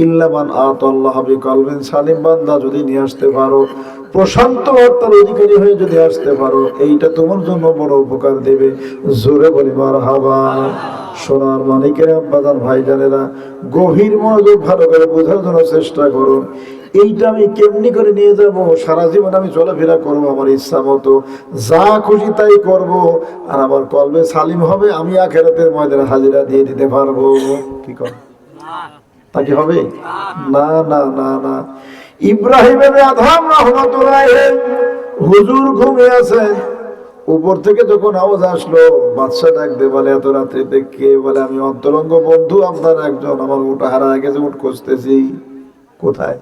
ইল্লামান আতাল্লাহ বিকলবিন সালিম, বান্দা যদি নিয়ে আসতে পারো, প্রশান্ত আত্মার অধিকারী হয়ে যদি আসতে পারো, এইটা তোমার জন্য বড় উপকার দেবে। জোরে বলি মারহাবা। সোনার মানিকের আব্বাজান ভাইজানেরা, গভীর মনোযোগ ভালো করে বোঝার জন্য চেষ্টা করুন। এইটা আমি কেমনি করে নিয়ে যাব? সারা জীবন আমি চলাফেরা করবো আমার ইচ্ছা মতো, যা খুশি তাই করব, আর আমার কলবে সালিম হবে, আমি আখিরাতের ময়দানে হাজিরা দিয়ে দিতে পারবো। কি কর তা কি হবে? না না না না। ইব্রাহিমের আদম রাহমাতুল্লাহ হুজুর ঘুমিয়ে আছে, উপর থেকে যখন আওয়াজ আসলো, বাদশা ডাক দে বলে, এত রাত্রিতে কে? বলে, আমি অন্তরঙ্গ বন্ধু আপনার একজন, আমার উট হারায় গেছে, উট খুঁজতেছি। কোথায়?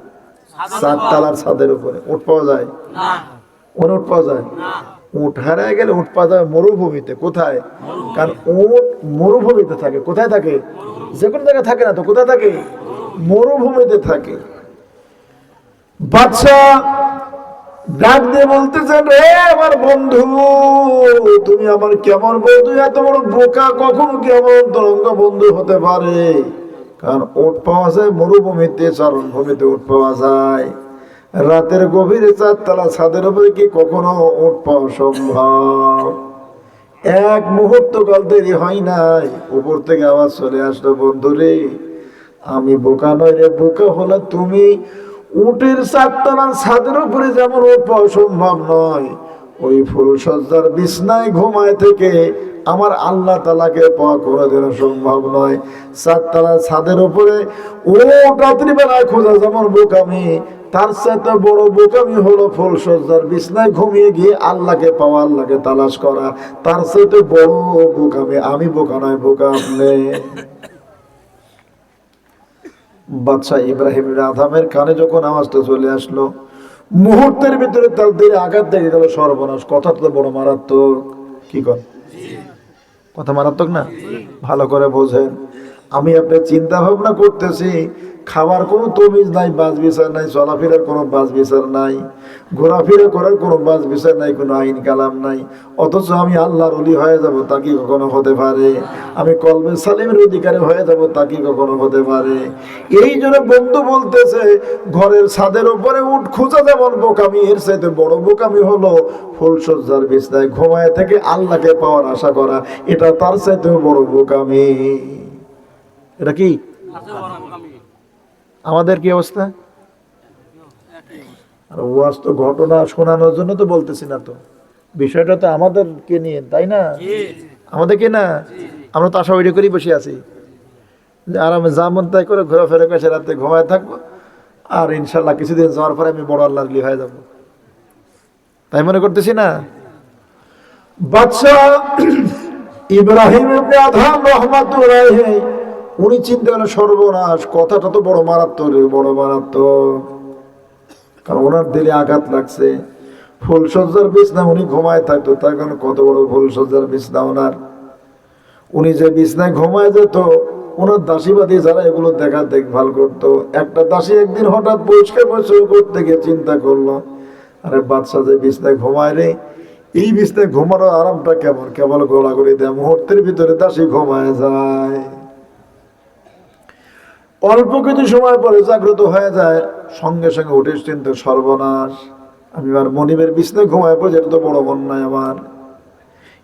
7 তলার ছাদের উপরে। উট পাওয়া যায়? উট পাওয়া যায়? উট হারায় গেলে উট পাওয়া যায় মরুভূমিতে। কোথায়? কারণ উট মরুভূমিতে থাকে। কোথায় থাকে? যে কোনো জায়গায় থাকে না তো, কোথায় থাকে? মরুভূমিতে থাকে। বাদশা ডাক দিয়ে বলতেছেন, রে আমার বন্ধু, তুমি আমার কেমন বন্ধু? এত বড় বোকা কখনো কি আমার অন্তরঙ্গ বন্ধু হতে পারে? কারণ উট পাওয়া যায় মরুভূমিতে, চারণভূমিতে উট পাওয়া যায়। রাতের গভীরে 4 তলা ছাদের উপরে কি কখনো উট পাওয়া সম্ভব? এক মুহূর্ত কাল দেরি হয় নাই, উপর থেকে আওয়াজ চলে আসলো, বন্ধু রে, আমি বোকা নয় রে, বোকা হলো তুমি। উটের 4 তলার ছাদের উপরে যেমন উট পাওয়া সম্ভব নয়, ওই ফুলসজ্জার বিছনায় ঘুমায় থেকে আমার আল্লাহ তাআলাকে পাওয়া কোনোদিনও সম্ভব নয়। 4 তলার ছাদের উপরে উট রাত্রিবেলায় খোঁজা যেমন বোকামি, তার চাইতে বড় বোকামি হলো ফুলসজ্জার বিছনায় ঘুমিয়ে গিয়ে আল্লাহকে পাওয়া, আল্লাহকে তালাশ করা। তার চাইতে বড় বোকামি। আমি বোকা নয়, বোকা আপনি। বাদশা ইব্রাহিম আদমের কানে যখন আওয়াজটা চলে আসলো, মুহূর্তের ভিতরে তার দিলে আঘাত দেখে গেল, সর্বনাশ। কথা তো বড় মারাত্মক। কি কর? কথা মারাত্মক না? ভালো করে বোঝেন। আমি আপনি চিন্তা ভাবনা করতেছি, খাবার কোনো তমিজ নাই, বাজ বিচার নাই, চলাফেরার কোনো বাজ বিচার নাই, ঘোরাফেরা করার কোনো বাজ বিচার নাই, কোনো আইন কালাম নাই, অথচ আমি আল্লাহর ওলি হয়ে যাব, তা কি কখনো হতে পারে? আমি কলবে সালিমের অধিকারী হয়ে যাব, তা কি কখনো হতে পারে? এই জন্য বন্ধু বলতেছে, ঘরের ছাদের উপরে উঠ খোঁজা যেমন বোকামি, এর চাইতে বড় বোকামি হলো ফুলসজ্জার বিছনায় ঘুমায় থেকে আল্লাহকে পাওয়ার আশা করা। এটা তার চাইতে বড় বোকামি। এটা কি আমাদের কি অবস্থা? আর ওয়াজ তো ঘটনা শোনানোর জন্য তো বলতেছি না, তো বিষয়টা তো আমাদেরকে নিয়ে, তাই না? আমাদেরকে না, আমরা তো আশা ওইটা করেই বসে আছি যে আরামে যা মন তাই করে ঘোরাফেরা করে রাতে ঘুমায় থাকবো, আর ইনশাল্লাহ কিছুদিন যাওয়ার পরে আমি বড় আল্লাহর ওলি হয়ে যাব, তাই মনে করতেছি না? বাদশা ইব্রাহিম ইবনে আদম রাহমাতুল্লাহ উনি চিন্তা করেন, সর্বনাশ, কথাটা তো বড় মারাত্মক রে, বড় মারাত্মক। কারণ ওনার দিলে আঘাত লাগছে। ফুলসজ্জার বিছনা উনি ঘুমায় থাকতো, তার কারণে কত বড় ফুলসজ্জার বিছনা ওনার। উনি যে বিছনায় ঘুমায় যেত, ওনার দাসীবাদী যারা এগুলো দেখভাল করতো, একটা দাসী একদিন হঠাৎ পরিষ্কার পরিচ্ছন্ন করতে গিয়ে চিন্তা করলো, আরে বাদশা যে বিছনায় ঘুমায় রে, এই বিছনায় ঘুমানোর আরামটা কেমন, কেবল গোলাগুলি দেয়, মুহূর্তের ভিতরে দাসী ঘুমায় যায়। অল্প কিছু সময় পরে জাগ্রত হয়ে যায়, সঙ্গে সঙ্গে উঠে চিন্তা, সর্বনাশ, আমি আর মনিবের বিছনায় ঘুমায় পড়ে, যেটা তো বড় অন্যায় আমার।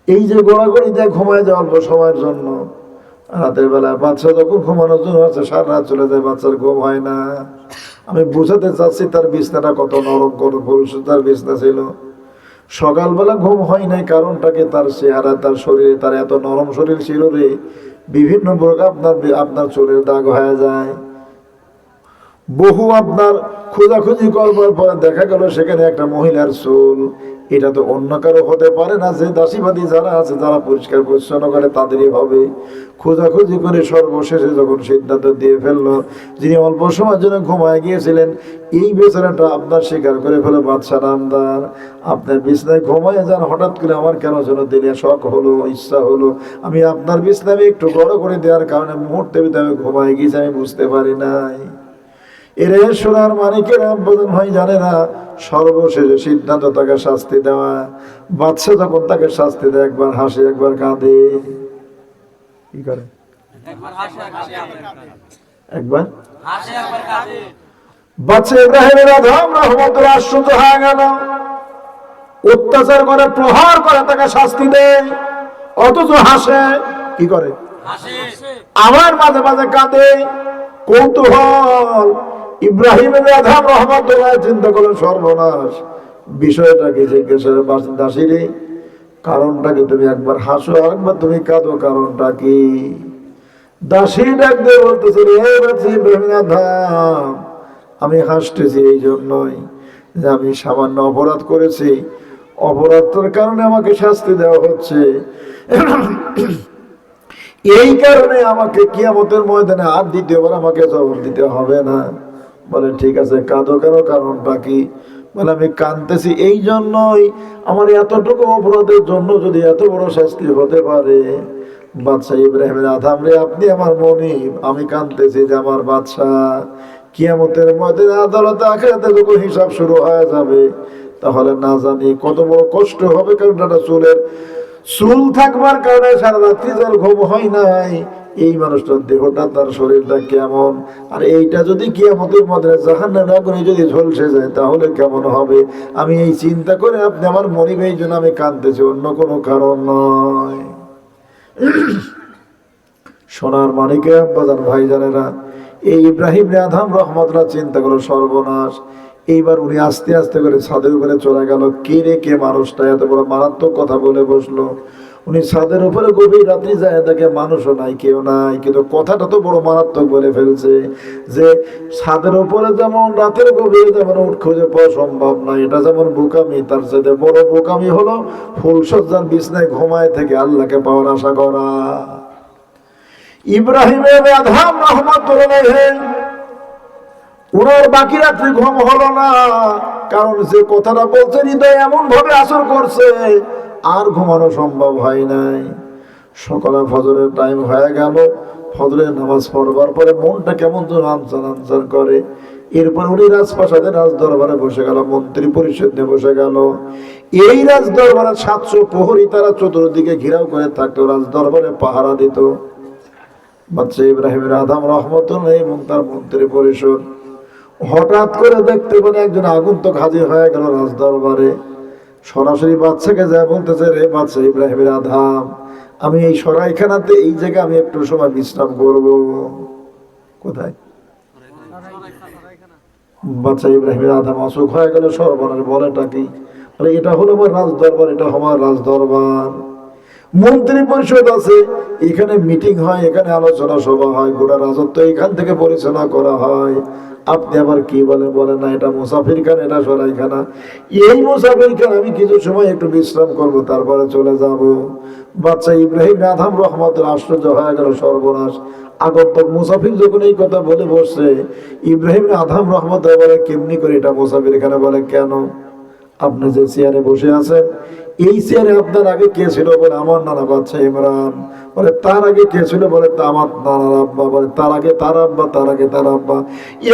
এই যে গোড়াগড়ি দিয়ে ঘুমায় যায় অল্প সময়ের জন্য, রাতের বেলা বাচ্চা যখন ঘুমানোর জন্য আছে, সারা রাত চলে যায়, বাচ্চার ঘুম হয় না। আমি বুঝাতে চাচ্ছি তার বিছনাটা কত নরম, কত তার বিছনা ছিল। সকালবেলা ঘুম হয় নাই, কারণটাকে তার চেহারা, তার শরীরে, তার এত নরম শরীর ছিল রে, বিভিন্ন প্রকার আপনার চুলের দাগ হয়ে যায়। বহু আপনার খোঁজাখুঁজি করবার পরে দেখা গেল সেখানে একটা মহিলার চুল। এটা তো অন্য কারো হতে পারে না। যে দাসীবাদী যারা আছে, যারা পরিষ্কার পরিচ্ছন্ন করে, তাদেরই হবে। খোঁজাখুঁজি করে সর্বশেষে যখন সিদ্ধান্ত দিয়ে ফেললো, যিনি অল্প সময়ের জন্য ঘুমায় গিয়েছিলেন, এই বেচারাটা আপনার স্বীকার করে ফেলে, বাদশা নামদার, আপনার বিছনায় ঘুমায় যান, হঠাৎ করে আমার কেন যেন দিনে শখ হলো, ইচ্ছা হলো, আমি আপনার বিছনায় একটু বড় করে দেওয়ার কারণে মুহূর্তে ভিতরে আমি ঘুমায় গিয়েছি, আমি বুঝতে পারি নাই। এর সোনার মানিকের আবেদন হয় জানে না, সর্বশেষে সিদ্ধান্ত তাকে শাস্তি দেওয়া। বাদশা যখন তাকে শাস্তি দেয়, একবার হাসে একবার কাঁদে। কি করে? একবার বাদশা ইব্রাহিমের আদম রহমতুল্লাহ আশ্চর্য হয়ে গেল। অত্যাচার করে, প্রহার করে, তাকে শাস্তি দেয়, অথচ হাসে। কি করে? আবার মাঝে মাঝে কাঁদে। কৌতূহল। ইব্রাহিম আদম রহমতুল্লাহ চিন্তা করলেন, সর্বনাশ, বিষয়টাকে জিজ্ঞেস করে, দাসীরে কারণটা কি? তুমি একবার হাসো আর একবার তুমি কাঁদো, কারণটা কি? দাসী ডাক দিয়ে বলতেছে, ইব্রাহিম আদম, আমি হাসতেছি এই জন্যই যে আমি সামান্য অপরাধ করেছি, অপরাধের কারণে আমাকে শাস্তি দেওয়া হচ্ছে। এই কারণে আমাকে কিয়ামতের ময়দানে আর দ্বিতীয়বার আমাকে জবাব দিতে হবে না। বলে ঠিক আছে, কাঁদো কেন, কারণটা কি? বলে আমি কাঁদতেছি এই জন্যই, আমার এতটুকু অপরাধের জন্য যদি এত বড় শাস্তি হতে পারে। বাদশা ইব্রাহিমের আদম রে, আপনি আমার মনিব, আমি কাঁদতেছি যে আমার বাদশা কিয়ামতের ময়দানে আদালতে আখিরাতে যখন হিসাব শুরু হয়ে যাবে, তাহলে না জানি কত বড় কষ্ট হবে। কারণ একটা চুল থাকবার কারণে সারা রাত্রি যার ঘুম হয় নাই, এই মানুষটার দেহটা, তার শরীরটা কেমন, আর এইটা যদি কিয়ামতের মধ্যে জাহান্নামে আগুনে যদি ঝলসে যায় তাহলে কেমন হবে। আমি এই চিন্তা করে আপনি আমার মনিব, এই জন্য আমি কাঁদতেছি, অন্য কোনো কারণ নয়। সোনার মানিকে আব্বাজান ভাইজানেরা, এই ইব্রাহিম আদম রহমতুল্লাহ চিন্তা করলো, সর্বনাশ। এইবার উনি আস্তে আস্তে করে ছাদের উপরে চলে গেল। কে রে, কে মানুষটা এত বড় মারাত্মক কথা বলে বসলো। উনি ছাদের উপরে গভীর রাত্রি যায়, দেখে মানুষও নাই, কেউ নাই, কিন্তু কথাটা তো বড় মারাত্মক বলে ফেলছে যে ছাদের উপরে যেমন রাতের গভীরে যেমন উঠ খুঁজে পাওয়া সম্ভব নয়, এটা যেমন বোকামি, তার সাথে বড় বোকামি হলো ফুলসজ্জার বিছনায় ঘুমায় থেকে আল্লাহকে পাওয়ার আশা করা। ইব্রাহিম আদম রহমতুল্লাহ ওনার বাকি রাত্রি ঘুম হলো না, কারণ যে কথাটা বলছে হৃদয় এমন ভাবে আসর করছে, আর ঘুমানো সম্ভব হয় নাই। সকালে ফজরের টাইম হয়ে গেল। ফজরের নামাজ পড়বার পরে মনটা কেমন যেন আনচান আনচান করে। এরপর উনি রাজপ্রাসাদে রাজ দরবারে বসে গেল, মন্ত্রী পরিষদ নিয়ে বসে গেল। এই রাজ দরবারে 700 প্রহরী তারা চতুর্দিকে ঘিরাও করে থাকতো, রাজ দরবারে পাহারা দিত। বাদশা ইব্রাহিম আদম রহমতুল্লাহ এবং তার মন্ত্রী পরিষদ হঠাৎ করে দেখতে পেলে একজন আগন্তুক হাজির হয়ে গেল রাজ দরবারে। সরাসরি বাদশাকে যা বলতেছে, রে বাদশা ইব্রাহিম আদম, আমি এই সরাইখানাতে, এই জায়গায় আমি একটু সময় বিশ্রাম করব। কোথায়? বাদশা ইব্রাহিম আদম অসুখ হয়ে গেল, সর্বনাশ, বলেটা কি? এটা হলো আমার রাজ দরবার, এটা আমার রাজ দরবার, মন্ত্রী পরিষদ আছে, এখানে মিটিং হয়, এখানে আলোচনা সভা হয়, গোটা রাজত্ব এখান থেকে পরিচালনা করা হয়। আপনি আবার কি বলে না, এটা মুসাফির খানা, এটা সরাইখানা। এই মুসাফির খানা আমি কিছু সময় একটু বিশ্রাম করব, তারপরে চলে যাব। বাদশা ইব্রাহিম আদম রহমতুল্লাহ আশ্চর্য হয়ে গেল, সর্বনাশ, আগন্তুক মুসাফির যখন এই কথা বলে বসছে, ইব্রাহিম আদম রহমতুল্লাহ বলে, কেমনি করে এটা মুসাফির খানা? বলে কেন? আপনি যে চেয়ারে বসে আছেন, এই চেয়ারে আপনার আগে কে ছিল? বলে আমার নানা বাদশা ইমরান। বলে তার আগে কে ছিল? বলে আমার নানার আব্বা। বলে তার আগে তার আব্বা, তার আগে তার আব্বা,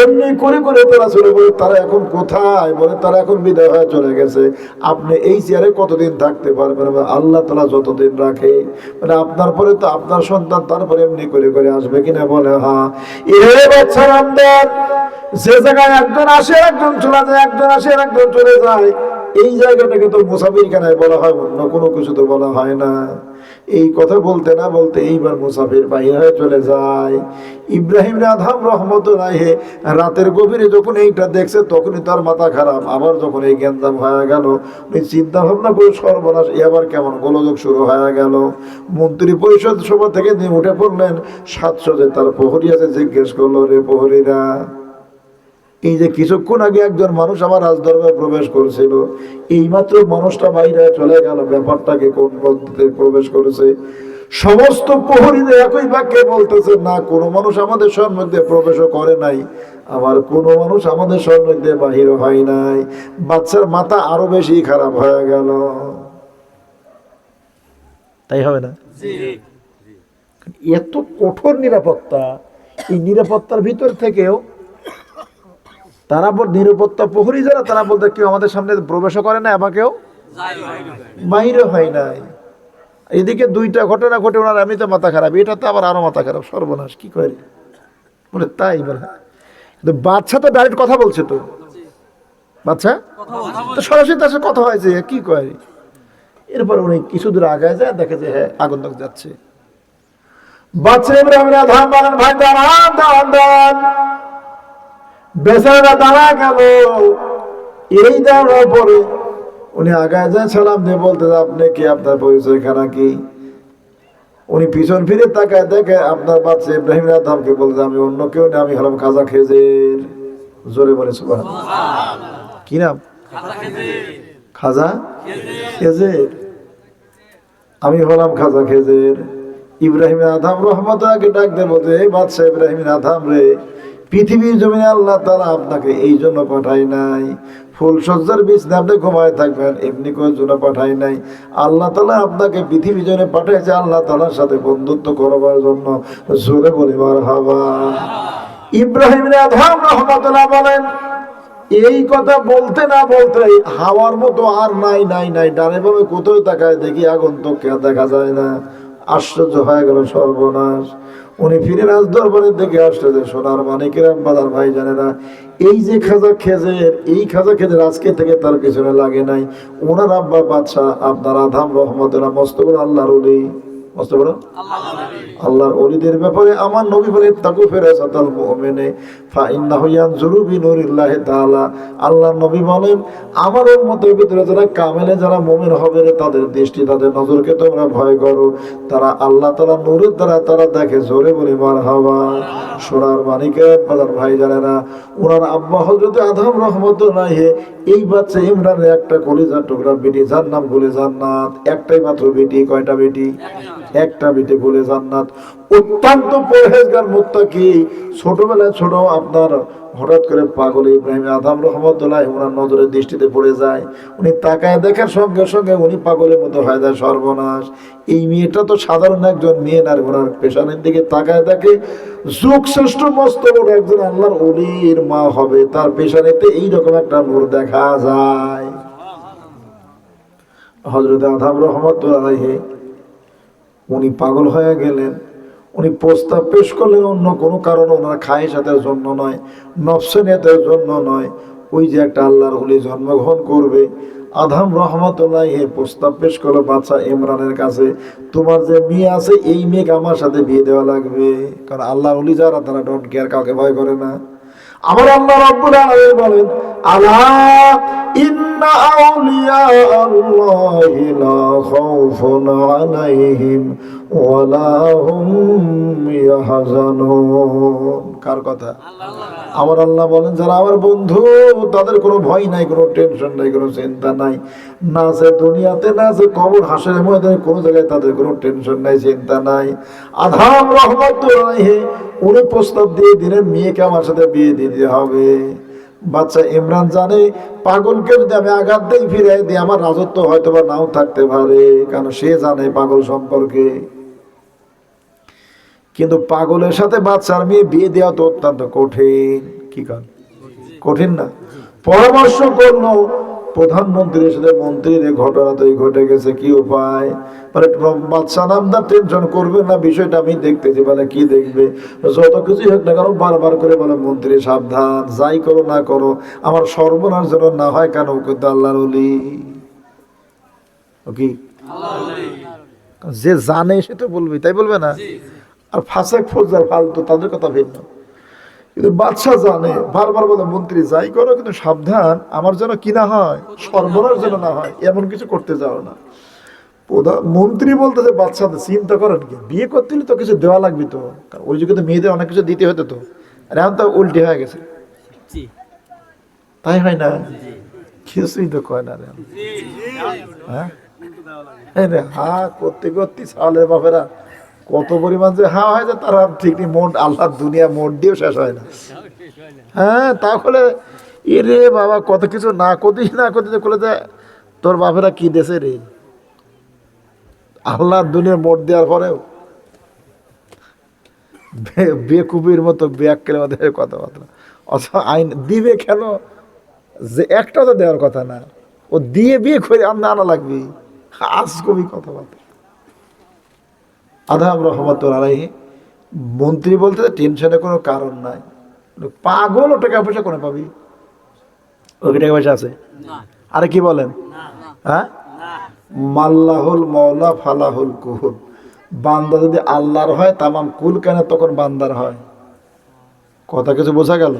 এমনি করে করে তারা ছিল। বলে তারা এখন কোথায়? বলে তারা এখন বিদায় হয়ে চলে গেছে। আপনি এই চেয়ারে কতদিন থাকতে পারবেন? আল্লাহ তাআলা যতদিন রাখে। মানে আপনার পরে তো আপনার সন্তান তারপরে এমনি করে করে আসবে কিনা? বলে হ্যাঁ। এ বাচ্চা রামদার, যে জায়গায় একজন আসে একজন চলে যায়, একজন আসে একজন চলে যায়, এই জায়গাটাকে তো মুসাফির খানায় বলা হয়, অন্য কোনো কিছু তো বলা হয় না। এই কথা বলতে না বলতে এইবার মুসাফির বাইরে হয়ে চলে যায়। ইব্রাহিম আদম রহমতুল্লাহ রাতের গভীরে যখন এইটা দেখছে, তখনই তার মাথা খারাপ। আবার যখন এই জ্ঞানদাম হয়ে গেল, চিন্তা ভাবনা করে, সর্বনাশ, এবার কেমন গোলযোগ শুরু হয়ে গেল। মন্ত্রী পরিষদ সভা থেকে নিয়ে উঠে পড়লেন। 700 যে তার প্রহরী আছে, জিজ্ঞেস করলো, রে প্রহরীরা, এই যে কিছুক্ষণ আগে একজন মানুষ আমার রাজদরবারে প্রবেশ করেছিল, এইমাত্র মানুষটা বাইরে চলে গেল, ব্যাপারটাকে কোন পদ্ধতিতে প্রবেশ করেছে? সমস্ত প্রহরীরা একই বাক্যে বলতেছে, না কোনো মানুষ আমাদের সম্মুখে প্রবেশও করে নাই, আবার কোনো মানুষ আমাদের সম্মুখে বাহির হয় নাই। বাচ্চার মাথা আরো বেশি খারাপ হয়ে গেল। তাই হবে না? এত কঠোর নিরাপত্তা, এই নিরাপত্তার ভিতর থেকেও তারা নিরাপত্তা প্রহরী যারা, তারা বলতে কেউ আমাদের সামনে প্রবেশও করে না, আবার কেউ বাইরে হয় নাই। এদিকে দুইটা ঘটনা ঘটে, ওনার এমনিতে মাথা খারাপ, এটা তো আবার আরো মাথা খারাপ, সর্বনাশ, কি করে বলে তাই বলে। কিন্তু বাচ্চা তো ডাইরেক্ট কথা বলছে, তো বাচ্চা তো সরাসরি তার সাথে কথা হয়েছে, কি করে। এরপর উনি কিছু দূর আগায় যায়, দেখে যে হ্যাঁ আগন্তুক যাচ্ছে। বাচ্চা ইব্রাহিমের ধান বানান, ভাই দাঁড়ান দাঁড়ান দাঁড়ান, বেচারা দাঁড়া গেল। এই দাঁড়ানোর পরে উনি আগায় যায়, সালাম দিয়ে বলতে, আপনি কি, আপনার পরিচয় খানা কি? উনি পিছন ফিরে তাকায়, দেখে আপনার বাচ্চা ইব্রাহিম আদমকে বলতে, আমি অন্য কেউ না, আমি হলাম খাজা খেজের। জোরে বলে সুবহানাল্লাহ। কি নাম? খাজা খেজের। আমি হলাম খাজা খেজের। ইব্রাহিম আদম রহমতুল্লাহকে ডাক দিয়ে বলতে, এই বাচ্চা ইব্রাহিম আদম রে, পৃথিবীর জমিনে আল্লাহ তাআলা আপনাকে এই জন্য পাঠায় নাই, ফুল সজ্জার বিছানা আপনি ঘুমায় থাকবেন এমনি করে জন্য পাঠায় নাই। আল্লাহ তাআলা আপনাকে পৃথিবীর জন্য পাঠাইছে আল্লাহ তাআলার সাথে বন্ধুত্ব করবার জন্য। জোরে বলি মারহাবা। ইব্রাহিম আদম রহমতুল্লাহ বলেন, এই কথা বলতে না বলতে হাওয়ার মতো আর নাই নাই নাই, ডানে বামে কোথাও তাকায় দেখি আগন্তুককে দেখা যায় না। আশ্চর্য হয়ে গেল, সর্বনাশ। উনি ফিরে রাজ দরবারের দিকে আসলে, যে সোনার মানিকেরাম বাজার ভাই জানে না, এই যে খাজা খেজের, এই খাজা খেজের আজকে থেকে তার পিছনে লাগে নাই। ওনার আব্বা বাদশা আপনার আদম রহমতুল্লাহ মস্ত বড় আল্লাহর ওলি, মস্ত বড় আল্লাহর ওলিদের ব্যাপারে আমার নবী বলে, তাকু ফেরাসাতাল মুমিনে ফা ইন্নাহু ইয়ানজুরু বিনুরিল্লাহি তাআলা। আল্লাহর নবী বলেন, আমার উম্মতের ভিতরে যারা কামেলে, যারা মুমিন হবে, তাদের দৃষ্টি, তাদের নজরকে তোমরা ভয় করো, তারা আল্লাহ তাআলা নূরের দ্বারা তারা দেখে। জোরে বলি মারহাবা। সোনার মানিকের বাজার ভাই জানে না, ওনার আব্বা হযরত আদম রহমতুল্লাহ, এই বাচ্চা ইমরানের একটা কলিজার টুকরা বেটি, যার নাম গুলে জান্নাত। একটাই মাত্র বেটি। কয়টা বেটি? একটা বেটি গুলে জান্নাত। অত্যন্ত পরহেজগার মুত্তাকি। ছোটবেলায় ছোট আপনার হঠাৎ করে পাগল ইব্রাহিম আদম রহমতুল্লাহ ওনার নজরের দৃষ্টিতে পড়ে যায়। উনি তাকায় দেখার সঙ্গে সঙ্গে উনি পাগলের মতো হয়ে যায়। সর্বনাশ, এই মেয়েটা তো সাধারণ একজন মেয়ে না। ওনার পেছনের দিকে তাকায় দেখে যুগ শ্রেষ্ঠ মস্ত বড় একজন আল্লাহর ওলির মা হবে, তার পেছনেতে এইরকম একটা নূর দেখা যায়। হযরত আদম রহমতুল্লাহ উনি পাগল হয়ে গেলেন। উনি প্রস্তাব পেশ করলেন অন্য কোনো কারণে, ওনার খায়েশাতের জন্য নয়, নফসিয়াতের জন্য নয়। ওই যে একটা আল্লাহর ওলি জন্মগ্রহণ করবে, আদম রহমতুল্লাহ প্রস্তাব পেশ করলো বাচ্চা ইমরানের কাছে, তোমার যে মেয়ে আছে এই মেয়েকে আমার সাথে বিয়ে দেওয়া লাগবে। কারণ আল্লাহর ওলি যারা, তারা ডোন্ট কেয়ার, কাউকে ভয় করে না। আমার আল্লাহ রাব্বুল আলামিন বলেন, আলা ইন্না আউলিয়া আল্লাহি লা খাউফুন আলাইহিম ওয়া লা হুম ইয়াহজানুন। কার কথা? আমার আল্লাহ বলেন, যারা আমার বন্ধু, তাদের কোনো ভয় নাই, কোনো টেনশন নাই, কোনো চিন্তা নাই। না আছে দুনিয়াতে, না আছে কবর, হাসরের ময়দানে, কোনো জায়গায় তাদের কোনো টেনশন নাই, চিন্তা নাই। আদম রহমতুল্লাহ উনি প্রস্তাব দিয়ে দিলেন, মেয়েকে আমার সাথে বিয়ে দিতে হবে। বাচ্চা ইমরান জানে, পাগলকে যদি আমি আঘাত দেই, ফিরাই দিই, আমার রাজত্ব হয়তো বা নাও থাকতে পারে, কারণ সে জানে পাগল সম্পর্কে। কিন্তু পাগলের সাথে বাচ্চার মেয়ে বিয়ে দেওয়া তো অত্যন্ত কঠিন। কি কারণ? কঠিন না? পরামর্শ করলো প্রধানমন্ত্রীর সাথে মন্ত্রীর, ঘটনা তো ঘটে গেছে, কি উপায়? মানে বাচ্চা নামদার টেনশন করবে না, বিষয়টা আমি দেখতেছি। বলে কি দেখবে? যত কিছুই হোক না কেন বারবার করে বলে, মন্ত্রী সাবধান, যাই করো না করো আমার সর্বনাশ যেন না হয়। কেন? কিন্তু আল্লাহর ওলি। কি যে জানে সে তো বলবি, তাই বলবে না? আর ফাসেক ফৌজদার ফালতু, তাদের কথা ভিন্ন। কিন্তু বাদশা জানে, বারবার বলে, মন্ত্রী যাই করো কিন্তু সাবধান, আমার যেন কি না হয়, সর্বনাশ যেন না হয়, এমন কিছু করতে যাও না। মন্ত্রী বলতেছে, বাদশা চিন্তা করেন কি, বিয়ে করতে হলে তো কিছু দেওয়া লাগবে তো, ওই যুগে তো মেয়েদের অনেক কিছু দিতে হতো তো, আর এখন তো উল্টে হয়ে গেছে। তাই হয় না? কিছুই তো কয় না রে। হ্যাঁ হা করতে করতে সালের বাপেরা কত পরিমাণ যে হা হয় যে তারা ঠিক নেই, মোট আল্লাহ দুনিয়া মোট দিয়েও শেষ হয় না। হ্যাঁ তাহলে এরে বাবা কত কিছু না করতিস না করতে বলে যে তোর বাপেরা কি দেশে রে, আল্লাহ দুনিয়া মোট দেওয়ার পরেও বেকুবির মতো ব্যাককেলের মধ্যে কথাবার্তা। অথচ আইন দিবে কেন, যে একটা তো দেওয়ার কথা না, ও দিয়ে বিয়ে করে আনা লাগবে, আজ কবি কথাবার্তা। আদাম রহমতুল্লাহ আলাইহি মন্ত্রী বলতে টেনশনের কোনো কারণ নাই, পাগল ও টাকা পয়সা করে পাবি, ওকে টাকা পয়সা আছে? আরে কি বলেন? হ্যাঁ, মাল্লাহুল মৌলা ফালাহুল কুহুল, বান্দা যদি আল্লাহর হয় তামাম কুল কেন তখন বান্দার হয়। কথা কিছু বোঝা গেল?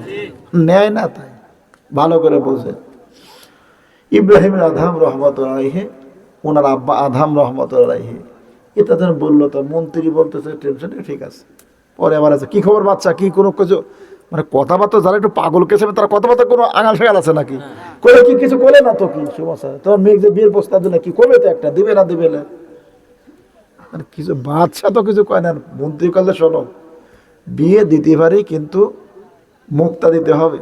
নেয় না, তাই ভালো করে বোঝে। ইব্রাহিম আদহাম রহমতুল্লাহ আলাইহি, ওনার আব্বা আদহাম রহমতুল্লাহ আলাইহি, এটা যেন বললো, তো মন্ত্রী বলতেছে টেনশন, ঠিক আছে। পরে আবার আছে, কি খবর বাচ্চা, কি কোনো কিছু, মানে কথাবার্তা যারা একটু পাগল কেছে তারা কথাবার্তা কোনো আঙাল ফেগাল আছে নাকি? করে কি কিছু করে না তো, কি সমস্যা? তোমার মেয়ে যে বিয়ের প্রস্তাব দিলে কি করবে, তো একটা দিবে না দিবে না, মানে কিছু বাচ্চা তো কিছু কয় না। মন্ত্রী কালে শোনো, বিয়ে দিতে পারি কিন্তু মুক্তা দিতে হবে।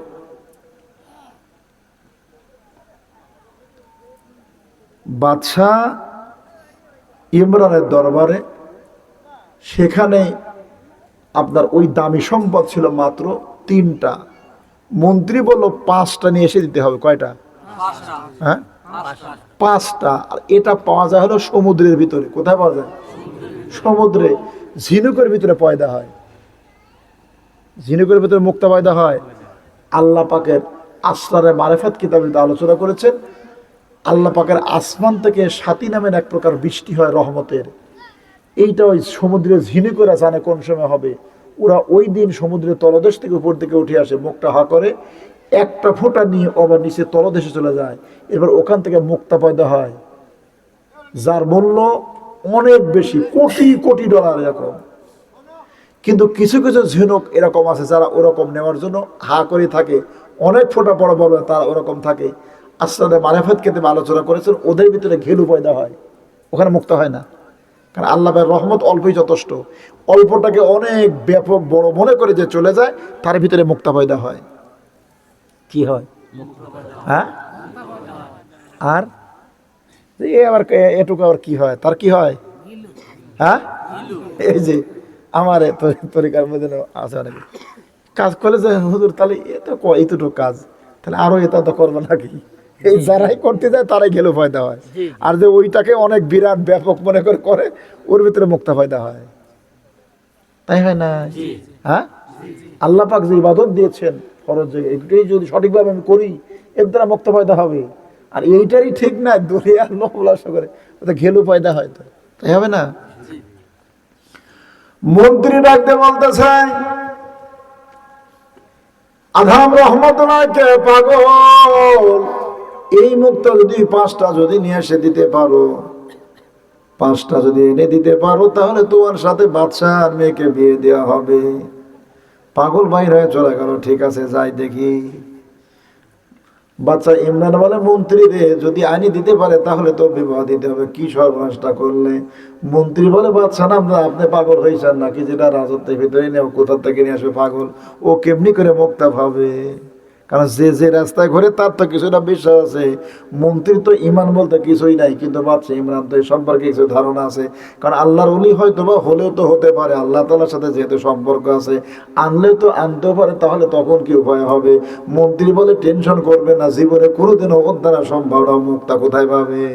বাদশাহ ইমরানের দরবারে, সেখানে আপনার ওই দামি সম্পদ ছিল মাত্র 3টা। মন্ত্রী বলল 5টা নিয়ে এসে দিতে হবে। কয়টা? হ্যাঁ 5টা। আর এটা পাওয়া যায় হলো সমুদ্রের ভিতরে। কোথায় পাওয়া যায়? সমুদ্রে, ঝিনুকের ভিতরে পয়দা হয়, ঝিনুকের ভিতরে মুক্তা পয়দা হয়। আল্লাহ পাকের আসরারে মারিফাত কিতাবে আলোচনা করেছেন, আল্লাহ পাকের আসমান থেকে সাতি নামের এক প্রকার বৃষ্টি হয় রহমতের। এইটা ওই সমুদ্রের ঝিনুকেরা জানে কোন সময় হবে। ওরা ওই দিন সমুদ্রের তলদেশ থেকে উপর দিকে উঠে আসে, মুখটা হা করে একটা ফোঁটা নিয়ে আবার নিচে তলদেশে চলে যায়। এবার ওখান থেকে মুক্তা পয়দা হয়, যার মূল্য অনেক বেশি, কোটি কোটি ডলার এরকম। কিন্তু কিছু কিছু ঝিনুক এরকম আছে যারা ওরকম নেওয়ার জন্য হা করে থাকে, অনেক ফোঁটা বড় বড় তারা ওরকম থাকে। আসলে মারিফাত কিতাবে আলোচনা করেছেন, ওদের ভিতরে ঘেলু পয়দা হয়, ওখানে মুক্ত হয় না। কারণ আল্লাহর রহমত অল্পই যথেষ্ট, অল্পটাকে অনেক ব্যাপক বড় মনে করে যে চলে যায়, তার ভিতরে মুক্তা পয়দা হয়। কি হয়? হ্যাঁ, আর এ আবার এটুকু আবার কি হয়, তার কি হয়? হ্যাঁ, এই যে আমার তরিকার মধ্যে আছে অনেকে কাজ করে যে হুজুর তাহলে এত এইটুকু কাজ, তাহলে আরো এটা তো করবো নাকি? এই যারাই করতে যায় তারাই গেলে ফায়দা হয়, আর যে ওইটাকে অনেক বিরাট ব্যাপক মনে করে করে, ওর ভিতরে মুক্তা ফায়দা হয়। তাই হয় না? হ্যাঁ, আল্লাহ পাক যে ইবাদত দিয়েছেন ফরজ, এইটাই যদি সঠিকভাবে আমি করি, এর দ্বারা মুক্তা ফায়দা হবে। আর এইটারই ঠিক না, দুনিয়ার লোক উল্লাস করে ওটা ঘেলু ফায়দা হয়, তো তাই হবে না? মন্ত্রী ডাকতে বলতেছে, আদম রহমতুল্লাহকে, পাগল, এই মুক্তা যদি 5টা যদি নিয়ে এসে দিতে পারো, 5টা যদি এনে দিতে পারো, তাহলে তোমার সাথে বাদশার মেয়েকে বিয়ে দেওয়া হবে। পাগল বাইর হয়ে চলে গেল। ঠিক আছে, যাই দেখি। বাচ্চা ইমরান বলে, মন্ত্রী রে, যদি আইনি দিতে পারে তাহলে তো বিবাহ দিতে হবে। কি সর্বনাশটা করলে? মন্ত্রী বলে, বাচ্চা নাম, আপনি পাগল হয়েছেন নাকি? যেটা রাজত্বের ভিতরে নেও, কোথা থেকে নিয়ে আসবে পাগল? ও কেমনি করে মুক্তা পাবে? কারণ যে যে রাস্তায় ঘুরে তার তো কিছুটা বিশ্বাস আছে। মন্ত্রীর তো ইমান বলতে কিছুই নাই, কিন্তু বাচ্চা ইমরান তো এই সম্পর্কে কিছু ধারণা আছে। কারণ আল্লাহর ওলি হয়তো বা হলেও তো হতে পারে, আল্লাহ তাআলার সাথে যেহেতু সম্পর্ক আছে, আনলেও তো আনতেও পারে, তাহলে তখন কি উপায় হবে? মন্ত্রী বলে, টেনশন করবে না, জীবনে কোনোদিনও ওর দ্বারা সম্ভব না, মুক্তা কোথায় পাবে?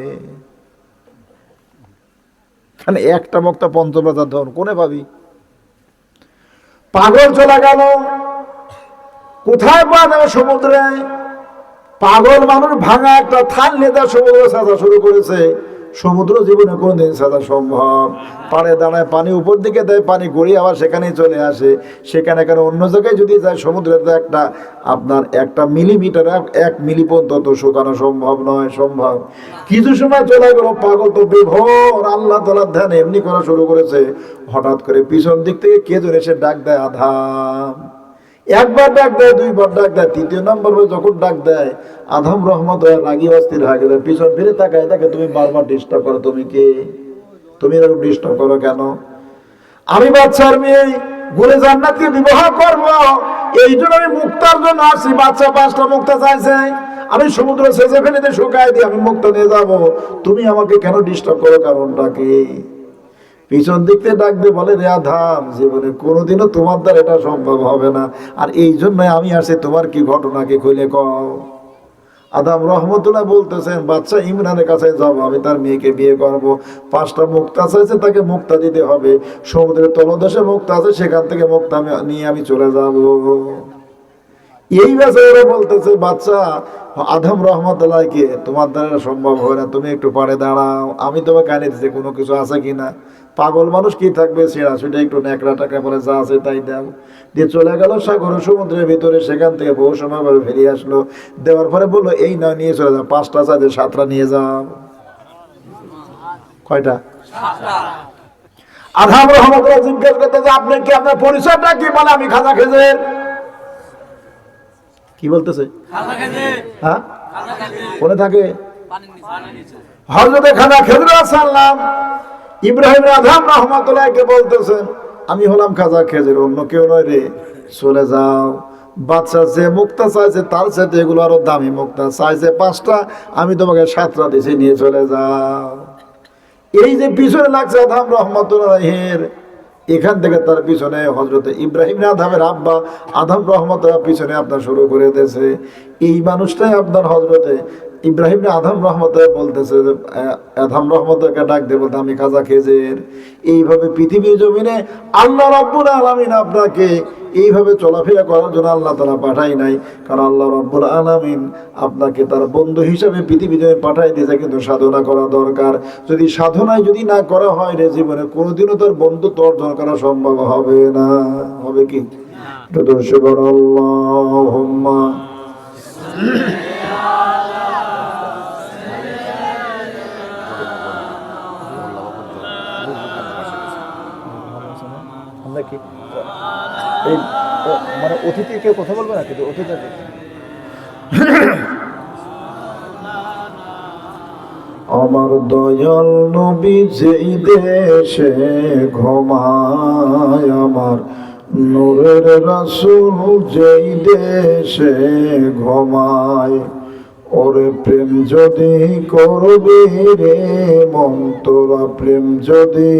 মানে একটা মুক্তা 50,000 ধন কোনে পাবি? পাগল চলে গেল। কোথায় পাওয়া যাবে? সমুদ্রে। পাগল মানুষ ভাঙা একটা থাল নেতা সমুদ্র সাজা শুরু করেছে। সমুদ্র জীবনে কোনদিন সাজা সম্ভব? পাড়ে দাঁড়ায়, পানি উপর দিকে দেয়, পানি গড়িয়ে আবার সেখানেই চলে আসে। সেখানে কেন অন্য জায়গায় যদি যায়, সমুদ্রের তো একটা আপনার 1 মিলিমিটার 1 মিলি পর্যন্ত শুকানো সম্ভব নয়। সম্ভব? কিছু সময় চলে গেল, পাগল তো বিভোর আল্লাহ তাআলার ধ্যান এমনি করা শুরু করেছে। হঠাৎ করে পিছন দিক থেকে কে যেন এসে ডাক দেয়, আদম। একবার ডাক দেয়, দুইবার ডাক দেয়, তৃতীয় নম্বর যখন ডাক দেয় আদম রহমত রাগি অস্থির হয়ে গেলে পিছন ফিরে তাকায় দেখে তুমি বারবার ডিস্টার্ব করো, তুমি কে, তুমি এরকম ডিস্টার্ব করো কেন? আমি বাচ্চার মেয়ে গুলে জান্নাতকে বিবাহ করব, এই জন্য আমি মুক্তার জন্য আসছি। বাচ্চা 5টা মুক্তা চাইছে, আমি সমুদ্র সেচে ফেলে দিয়ে শুকায় দিয়ে আমি মুক্তা নিয়ে যাব, তুমি আমাকে কেন ডিস্টার্ব করো, কারণটা কি? পিছন দিক থেকে ডাক দিয়ে বলে, রে আদম, জীবনে কোনোদিনও তোমার দ্বারা এটা সম্ভব হবে না, আর এই জন্য আমি আসছি, তোমার কি ঘটনাকে খুলে কও। আদম রহমতুল্লাহ বলতেছেন, বাচ্চা ইমরানের কাছে যাব, আমি তার মেয়েকে বিয়ে করব, 5টা মুক্তা চাইছে, তাকে মুক্তা দিতে হবে, সমুদ্রের তলদেশে মুক্তা আছে, সেখান থেকে মুক্তা নিয়ে আমি চলে যাব। এই বেচারা বলতেছে, বাচ্চা আদম রহমতুল্লাহকে তোমার দ্বারা সম্ভব হয় না, তুমি একটু পাড়ে দাঁড়াও, আমি তোমাকে আনি দিচ্ছি, কোনো কিছু আছে কিনা। পাগল মানুষ কি থাকবে, সেটা সেটা একটু ন্যাকড়া টাকা বলে যা আছে তাই দাও, দিয়ে চলে গেল সাগর সমুদ্রের ভিতরে। সেখান থেকে বহু সময় ভাবে ফিরে আসলো, দেওয়ার পরে বললো, এই না নিয়ে চলে যাও, 5টা চাঁদে 7টা নিয়ে যাও। কয়টা? আদম রহমতুল্লাহ জিজ্ঞেস করতে যে, আপনি কি, আপনার পরিচয়টা কি? বলে, আমি খাজা খেজের। কি বলতেছে? হ্যাঁ, কোনে থাকে? হযরতে খাজা খেজর সাল্লাম ইব্রাহিম আদম রহমতুল্লাহকে বলতেছেন, আমি হলাম খাজা খেজর, অন্য কেউ নয় রে, চলে যাও। বাচ্চা যে মুক্তা চাইছে তার সাথে এগুলো আরো দামি মুক্তা, চাইছে 5টা, আমি তোমাকে 7টা দিছি, নিয়ে চলে যাও। এই যে পিছনে লাগছে আদম রহমতুল্লাহের, এখান থেকে তার পিছনে হযরতে ইব্রাহিম আদমের আব্বা আদম রহমতুল্লাহ পিছনে আপনার শুরু করে দিয়েছে। এই মানুষটাই আপনার হযরতে ইব্রাহিম আদম রহমতুল্লাহ বলতেছে, আদম রহমতুল্লাহকে ডাক দিয়ে বলতে, আমি খাজা খেজের। এইভাবে পৃথিবীর জমিনে আল্লাহ রাব্বুল আলামিন আপনাকে এইভাবে চলাফেরা করার জন্য আল্লাহ তাআলা পাঠাই নাই, কারণ আল্লাহ রাব্বুল আলামিন আপনাকে তার বন্ধু হিসাবে পৃথিবীতে পাঠাই দিয়েছে, কিন্তু সাধনা করা দরকার। যদি সাধনায় যদি না করা হয় রে, জীবনে কোনোদিনও তার বন্ধুত্ব অর্জন করা সম্ভব হবে না। হবে কি? আল্লাহুম্মা আমরা কি এই মানে অতিথি কেউ কথা বলবে না, কিন্তু অতিথি আমার দয়াল নবী যেই দেশে ঘুমায়, আমার নূরের রাসূল যেই দেশে ঘুমায়, ওরে প্রেম যদি করবি রে মন, তোরা প্রেম যদি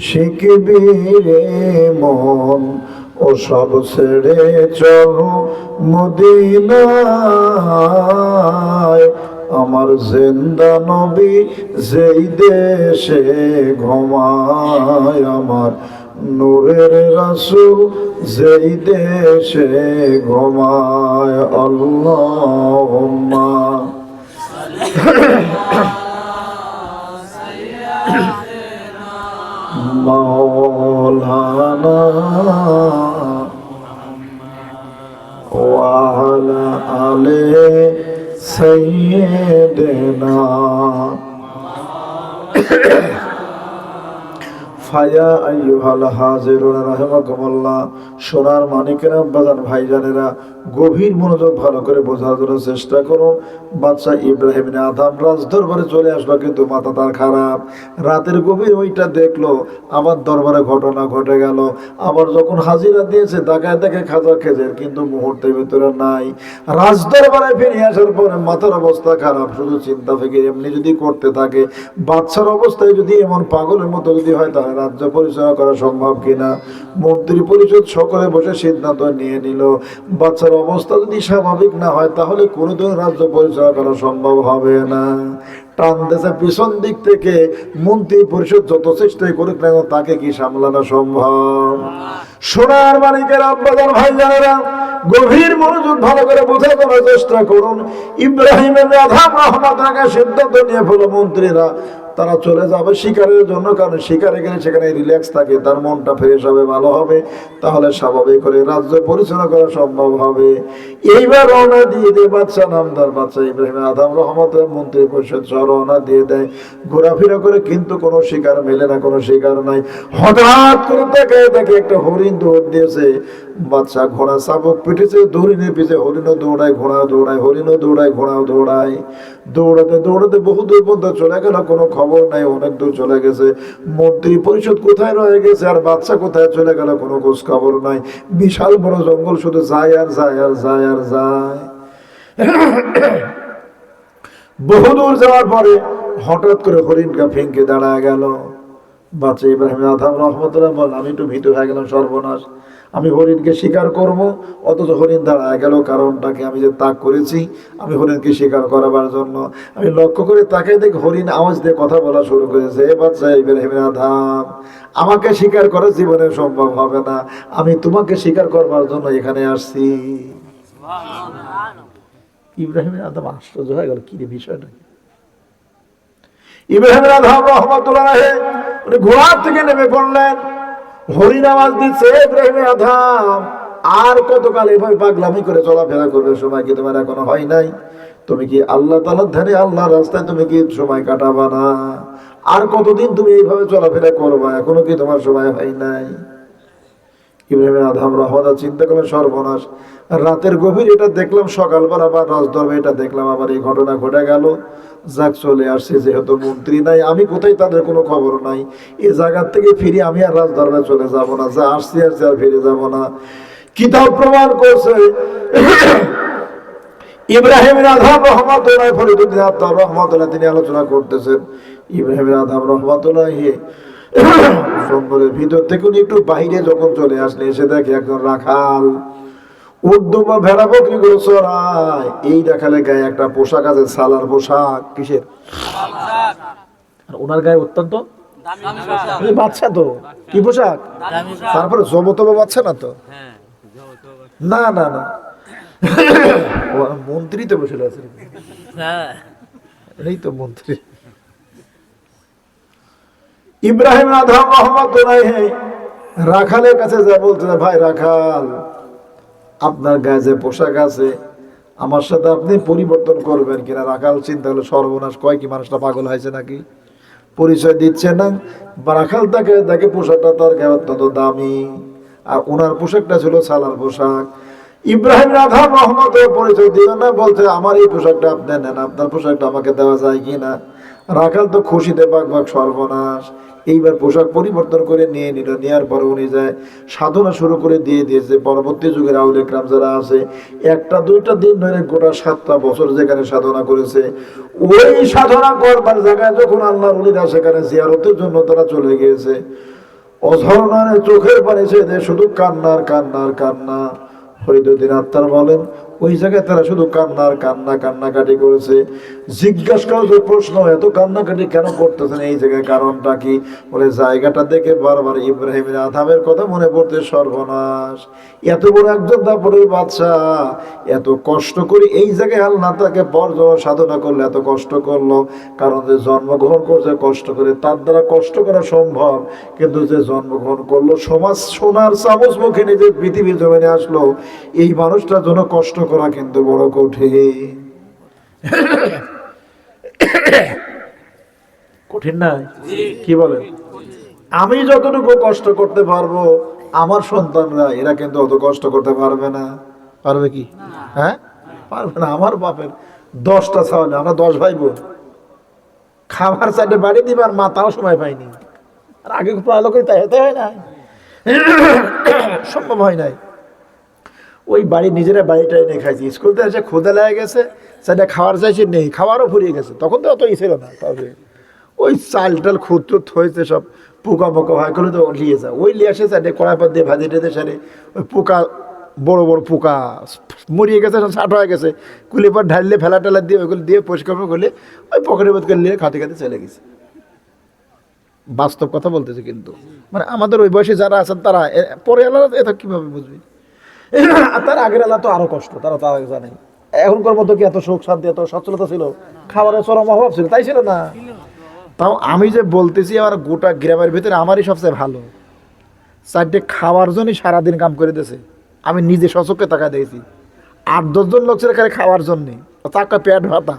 শিখবি রে মন, ও সব ছেড়ে চল মদিনায়। আমার জিন্দা নবী যেই দেশে ঘুমায়, আমার নূরের রাসূল যেই দেশে ঘুমায়। আল্লাহুম্মা মাওলানা ওয়া আলা আলি সাইয়্যিদিনা ফায়া আইয়ুহাল হাজিরুন রাহিমাকুমুল্লাহ। সোনার মানিকেরা, বাজান ভাইজানেরা, গভীর মনোযোগ ভালো করে বোঝার জন্য চেষ্টা করুন। বাদশা ইব্রাহিম আদম রাজ দরবারে চলে আসলো, কিন্তু মাথা তার খারাপ। রাতের গভীর ওইটা দেখলো, আবার দরবারে ঘটনা ঘটে গেল। আবার যখন হাজিরা দিয়েছে, তাকায় দেখে খাজা খেজের, কিন্তু মুহূর্তের ভিতরে নাই। রাজ দরবারে ফিরে আসার পরে মাথার অবস্থা খারাপ, শুধু চিন্তা ফিকির এমনি যদি করতে থাকে, বাচ্চার অবস্থায় যদি এমন পাগলের মতো যদি হয়, তাহলে রাজ্য পরিচালনা করা সম্ভব কিনা। মন্ত্রী পরিষদ সকলে বসে সিদ্ধান্ত নিয়ে নিল, বাচ্চার অবস্থা যদি স্বাভাবিক না হয়, তাহলে কোনোদিন রাজ্য পরিচালনা করা সম্ভব হবে না। টানতেছে পিছন দিক থেকে, মন্ত্রী পরিষদ যত চেষ্টাই করুক না, তাকে কি সামলানো সম্ভব? সোনার মানিকের আব্বাজান ভাইজানেরা, গভীর মনোযোগ ভালো করে বোঝার চেষ্টা করুন। ইব্রাহিমের আদম রহমতুল্লাহকে সিদ্ধান্ত নিয়ে ফেলো মন্ত্রীরা, তারা চলে যাবে শিকারের জন্য, কারণ শিকারে গেলে সেখানে রিল্যাক্স থাকে, তার মনটা ফ্রেশ হবে, ভালো হবে, তাহলে স্বাভাবিক করে রাজ্য পরিচালনা করা সম্ভব হবে। এইবার রওনা দিয়ে দেয় বাদশা নামদার বাদশা ইব্রাহিম আদম রহমতের মন্ত্রী পরিষদ সহ রওনা দিয়ে দেয়, ঘোরাফেরা করে, কিন্তু কোনো শিকার মেলে না, কোনো শিকার নাই। হঠাৎ করে দেখে একটা হরিণ দৌড় দিয়েছে। বাদশা ঘোড়া চাবুক পিঠেছে, হরিণের পিছে হরিণও দৌড়ায়, ঘোড়াও দৌড়ায়, হরিণও দৌড়ায়, ঘোড়াও দৌড়ায়। দৌড়াতে দৌড়াতে বহু দূর পর্যন্ত চলে গেল, কোনো খবর নাই, অনেক দূর চলে গেছে। মন্ত্রী পরিষদ কোথায় রয়ে গেছে আর বাদশা কোথায় চলে গেল, কোনো খোঁজ খবর নাই। বিশাল বড় জঙ্গল, শুধু যায় আর যায় আর যায় আর যায়। বহুদূর যাওয়ার পরে হঠাৎ করে হরিণটা ফেঙ্কে দাঁড়ায় গেল। বাচ্চা ইব্রাহিম আদম রহমতুল্লাহ বল, আমি একটু ভীত হয়ে গেলাম, সর্বনাশ, আমি হরিণকে শিকার করব, অথচ হরিণ দাঁড়ায় গেল। কারণটাকে আমি যে তাক করেছি, আমি হরিণকে শিকার করাবার জন্য আমি লক্ষ্য করে তাকে দেখি হরিণ আওয়াজ দিয়ে কথা বলা শুরু করেছে, এ বাচ্চা ইব্রাহিম আদম, আমাকে শিকার করা জীবনে সম্ভব হবে না, আমি তোমাকে শিকার করবার জন্য এখানে আসছি। ইব্রাহিম আদম আশ্চর্য হয়ে গেল, কি রে বিষয়টা। ইব্রাহিম আদম রহমতুল্লাহ উনি ঘোড়ার থেকে নেমে পড়লেন, হরিণ আওয়াজ দিচ্ছে, ইব্রাহিম আদম আর কতকাল এভাবে পাগলামি করে চলাফেরা করবে, সময় কি তোমার এখনো হয় নাই? তুমি কি আল্লাহ তাআলার ধারে, আল্লাহর রাস্তায় তুমি কি সময় কাটাবা না? আর কতদিন তুমি এইভাবে চলাফেরা করবা, এখনো কি তোমার সময় হয় নাই? ইব্রাহিম আদম রহমতুল্লাহ চিন্তা করলেন, সর্বনাশ, রাতের গভীর এটা দেখলাম, সকালবেলা বা রাজদরবারে এটা দেখলাম, আবার এই ঘটনা ঘটে গেল। যাক, চলে আসছে, যেহেতু মন্ত্রী নাই, আমি কোথায়, তাদের কোনো খবর নাই, এই জায়গার থেকে ফিরে আমি আর রাজদরবারে চলে যাব না, যা আসছি আসছি আর ফিরে যাব না। কিতাব প্রমাণ করছে ইব্রাহিম আদম রহমতুল্লাহ, ফরিদুদ্দীন আত্মার রহমতুল্লাহ তিনি আলোচনা করতেছেন। ইব্রাহিম আদম রহমতুল্লাহ জঙ্গলের ভিতর থেকে উনি একটু বাইরে যখন চলে আসলে, এসে দেখে একজন রাখাল উর্দু বা ভেড়া বকরি গুলো চড়ায়। এই রাখালের গায়ে একটা পোশাক আছে, সালার পোশাক। কিসের? আর ওনার গায়ে অত্যন্ত বাচ্চা, তো কি পোশাক? তারপরে জবতবা বাচ্চা না তো, না না না, মন্ত্রী তো বসে আছে, এই তো মন্ত্রী। ইব্রাহিম আদম রহমতুল্লাহ রাখালের কাছে যা বলতে, ভাই রাখাল, আপনার গায়ে যে পোশাক আছে আমার সাথে আপনি পরিবর্তন করবেন কিনা। রাখাল চিন্তা হলো, সর্বনাশ, কয় কি মানুষটা পাগল হয়েছে নাকি, পরিচয় দিচ্ছে না। রাখাল তাকে দেখে পোশাকটা তার গায়ে অত্যন্ত দামি, আর ওনার পোশাকটা ছিল সালার পোশাক। ইব্রাহিম আদম রহমত পরিচয় দিল না, বলছে আমার এই পোশাকটা আপনি নেন, আপনার পোশাকটা আমাকে দেওয়া যায় কিনা। রাখাল তো খুশিতে বাঘ, সর্বনাশ, এইবার পোশাক পরিবর্তন করে নিয়ে নিল। নেওয়ার পরে উনি যায় সাধনা শুরু করে দিয়ে দিয়েছে। পরবর্তী যুগের আউলিয়া কেরাম যারা আছে, একটা দুইটা দিন ধরে গোটা 7টা বছর যেখানে সাধনা করেছে, ওই সাধনা করবার জায়গায় যখন আল্লাহর ওলিরা সেখানে জিয়ারতের জন্য তারা চলে গিয়েছে, অঝরনারে চোখের পানি ছেড়ে শুধু কান্নার কান্নার কান্না। ফরিদুদ্দীন আত্মার বলেন, ওই জায়গায় তারা শুধু কান্নাকাটি করেছে। জিজ্ঞাসা করা যে প্রশ্ন, এত কান্নাকাটি কেন করতেছেন এই জায়গায়, কারণটা কি? বলে জায়গাটা দেখে বারবার ইব্রাহিম আদমের কথা মনে পড়তে, সর্বনাশ, এত বড় একজন দাপরের বাদশা এত কষ্ট করে এই জায়গায় আল্লাহ তাকে বর্জন সাধনা করলে, এত কষ্ট করলো, কারণ যে জন্মগ্রহণ করছে কষ্ট করে, তার দ্বারা কষ্ট করা সম্ভব, কিন্তু যে জন্মগ্রহণ করলো, সমাজ সোনার চামচ মুখে নিজে পৃথিবীর জমিনে আসলো, এই মানুষটার জন্য কষ্ট করা কিন্তু বড় কঠিন। কঠিন না? কি বলেন? আমি যতটুকু কষ্ট করতে পারবো, আমার সন্তানরা এরা কিন্তু অত কষ্ট করতে পারবে না। পারবে কি? হ্যাঁ, পারবে না। আমার বাপের 10টা ছাওয়ালে, আমরা 10 ভাই বোন, খাবার চাইতে বাড়ি দিবার মা তাও সময় পাইনি। আর আগে পড়ালেখা তাই হতে হয় না, সম্ভব হয় নাই। ওই বাড়ি নিজেরা বাড়িটা এনে খাইছি, স্কুল থেকে এসে ক্ষুদা লেগে গেছে, সেটা খাওয়ার চাইছে নেই, খাওয়ারও ফুরিয়ে গেছে। তখন তো অত ছিল না, তবে ওই চাল টাল খুদ হয়েছে, সব পোকা হয় করে তো লিয়ে যায়, ওই লিয়ে আসে সাইডে কড়াই পাত দিয়ে ভাজি টেতে সারে, ওই পোকা বড় বড় পোকা মরিয়ে গেছে, ছাট হয়ে গেছে, কুলে পর ঢাললে ফেলা টেলা দিয়ে ওইগুলো দিয়ে পরিষ্কার করলে ওই পকেটের বোধ করে নিয়ে খাতে চলে গেছে। বাস্তব কথা বলতেছে, কিন্তু মানে আমাদের ওই বয়সে যারা আছেন তারা পরে আলাদা এটা কীভাবে বুঝবি। তার আগের আলা তো আরো কষ্ট, তারা তো আগে জানে। এখনকার মতো কি এত সুখ শান্তি, এত সচ্ছলতা ছিল? খাবারের চরম অভাব ছিল, তাই ছিল না? তাও আমি যে বলতেছি আমার গোটা গ্রামের ভিতরে আমারই সবচেয়ে ভালো, চারটে খাওয়ার জন্যই সারাদিন কাম করে দিয়েছে। আমি নিজে সচক্ষে টাকা দিয়েছি, 8-10 জন লোক ছিল খালি খাওয়ার জন্যে, টাকা পেট ভাতা।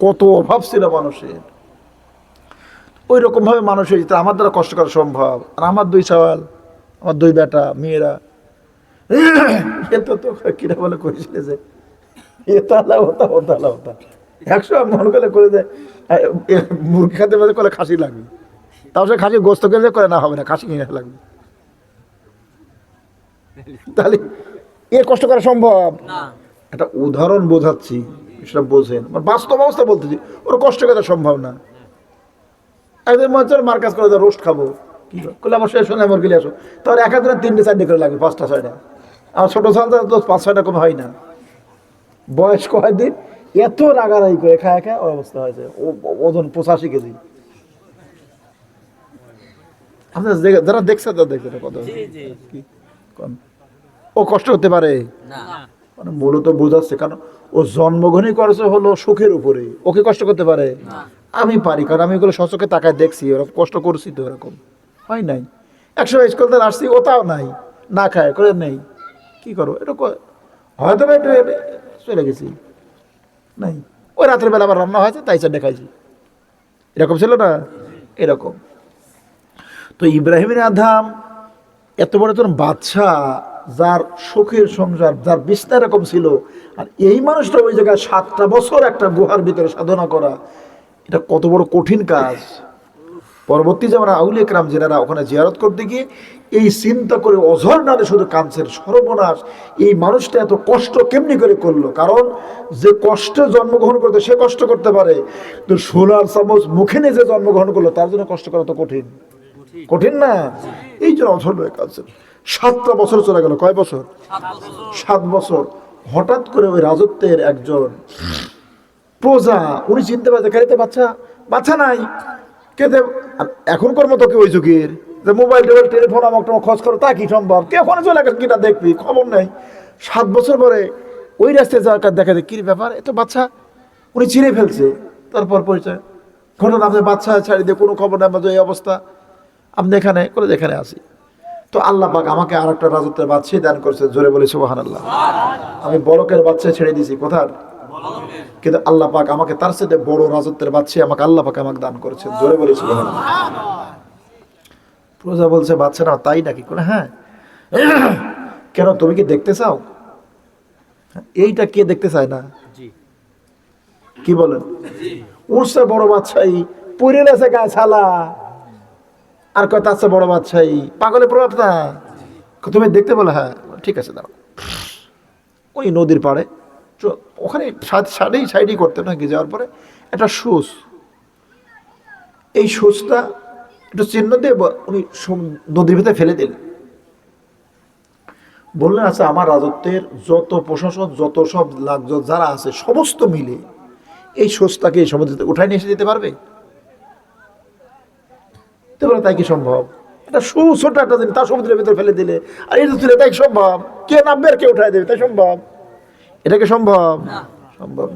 কত অভাব ছিল মানুষের, ওই রকম ভাবে মানুষ হয়েছে। আমার দ্বারা কষ্ট করা সম্ভব। আর আমার 2 সওয়াল, আমার 2 বেটা মেয়েরা, কিরা বলে করেছিল যে ওতা 100 মন করে দেয়, মুরগি খাতে পারে করলে খাসি লাগবে, তাও সে খাসি গোস্ত কিনে করে, না হবে না, খাসি কিনে লাগবে। তাহলে কষ্ট করা সম্ভব? একটা উদাহরণ বোঝাচ্ছি, সেটা বোঝেন, বাস্তব অবস্থা বলতেছি। ওর কষ্ট করা সম্ভব না। একদিন মঞ্চের মার কাজ করে রোস্ট খাবো, কি করলে আমার শেষ হলে আমার গেলে আসো, তাহলে 1 দিনে 3-4 করে লাগবে, 5টা-6টা। আমার ছোটো সালটা তো 5-6টা কম হয় না। বয়স কয়েকদিন এত রাগারাগি করে খায় খায় ওর অবস্থা হয়েছে। ওজন 85 কেজি। আপনার যারা দেখছে তারা দেখছে কত ও কষ্ট করতে পারে মানে মূলত বোঝাচ্ছে, কারণ ও জন্মগ্রহণই করেছে হলো সুখের উপরে। ওকে কষ্ট করতে পারে? আমি পারি, কারণ আমি এগুলো সচকে তাকায় দেখছি, ওরকম কষ্ট করছি তো, এরকম হয় নাই। 100 স্কুল থেকে আসছি, ওটাও নাই, না খায় করে নেই, কি করো? এটা হয়তো একটু চলে গেছি, নাই ওই রাতের বেলা আবার রান্না হয়েছে, তাই চার দেখাইছি, এরকম ছিল না? এরকম তো ইব্রাহিমের আধাম এত বড় একজন বাদশা, যার সুখের সংসার, যার বিছনা এরকম ছিল, আর এই মানুষটা ওই জায়গায় 7টা বছর একটা গুহার ভিতরে সাধনা করা, এটা কত বড় কঠিন কাজ। পরবর্তী যেমন আউলিয়া কেরাম যারা ওখানে জিয়ারত করতে গিয়ে এই চিন্তা করে অঝর নালে শুধু কাঁদছেন, সর্বনাশ, এই মানুষটা এত কষ্ট কেমনি করে করলো। কারণ যে কষ্টে জন্মগ্রহণ করতে সে কষ্ট করতে পারে, তো 16 চামচ মুখে নিয়ে যে জন্মগ্রহণ করলো তার জন্য কষ্ট করা তো কঠিন, কঠিন না? এই জন্য অঝর হয়ে কাঁদছেন। 7টা বছর চলে গেল। কয় বছর? 7 বছর। হঠাৎ করে ওই রাজত্বের একজন প্রজা, উনি চিনতে পারছে গাড়িতে বাচ্চা নাই, কেতে এখনকার মতো কি ওই যুগের যে মোবাইল টেলিফোন আমাকে খোঁজ করো, তা কি সম্ভব? কে ওখানে চলে গেছে, কিনা দেখবি, খবর নেই। 7 বছর পরে ওই রাস্তায় যাওয়ার কাজ দেখা যায়, কি ব্যাপার, এত বাচ্চা, উনি চিনে ফেলছে। তারপর পরিচয় ঘটনা, আপনি বাচ্চা ছাড়ি দিয়ে কোনো খবর নেই, এই অবস্থা, আপনি এখানে করে এখানে আসি। তো আল্লাহ পাক আমাকে আর একটা রাজত্বের বাদশাহ দান করছে, জোরে বলে সুবহানাল্লাহ। আমি বড়কের বাচ্চা ছেড়ে দিয়েছি, কোথার? কিন্তু আল্লাহ পাক আমাকে তার সাথে বড় রাজত্বের বাদশাহ আমাকে আল্লাহ পাক আমাকে দান করেছেন, জোরে বলে সুবহানাল্লাহ। প্রজা বলছে, বাচ্চা না, তাই নাকি? করে হ্যাঁ। কেন, তুমি কি দেখতে চাও? এইটা কে দেখতে চায় না? কি বলেন? উঠছে বড় বাদশাহী, পরে গেছে গায়ে ছালা, আর কয় তার চেয়ে বড় বাদশাহী, পাগলের প্রভাব না। তুমি দেখতে বলে, হ্যাঁ ঠিক আছে দাঁড়াও। ওই নদীর পাড়ে, ওখানে সাইডেই করতে না, যাওয়ার পরে একটা সুচ, এই সুচটা একটু চিহ্ন দিয়ে উনি নদীর ভিতরে ফেলে দিলেন। বললেন, আচ্ছা আমার রাজত্বের যত প্রশাসন, যত সব লাকজত যারা আছে, সমস্ত মিলে এই সুচটাকে এই সমুদ্রে উঠায় নিয়ে এসে দিতে পারবে? তাই কি সম্ভব? এটা ছোট একটা জিনিস, তার সমুদ্রের ভিতরে ফেলে দিলে, আর এটা তুলে, তাই সম্ভব? কে নামবে আর কে উঠায় দেবে, তাই সম্ভব? এটাকে সম্ভব? সম্ভব।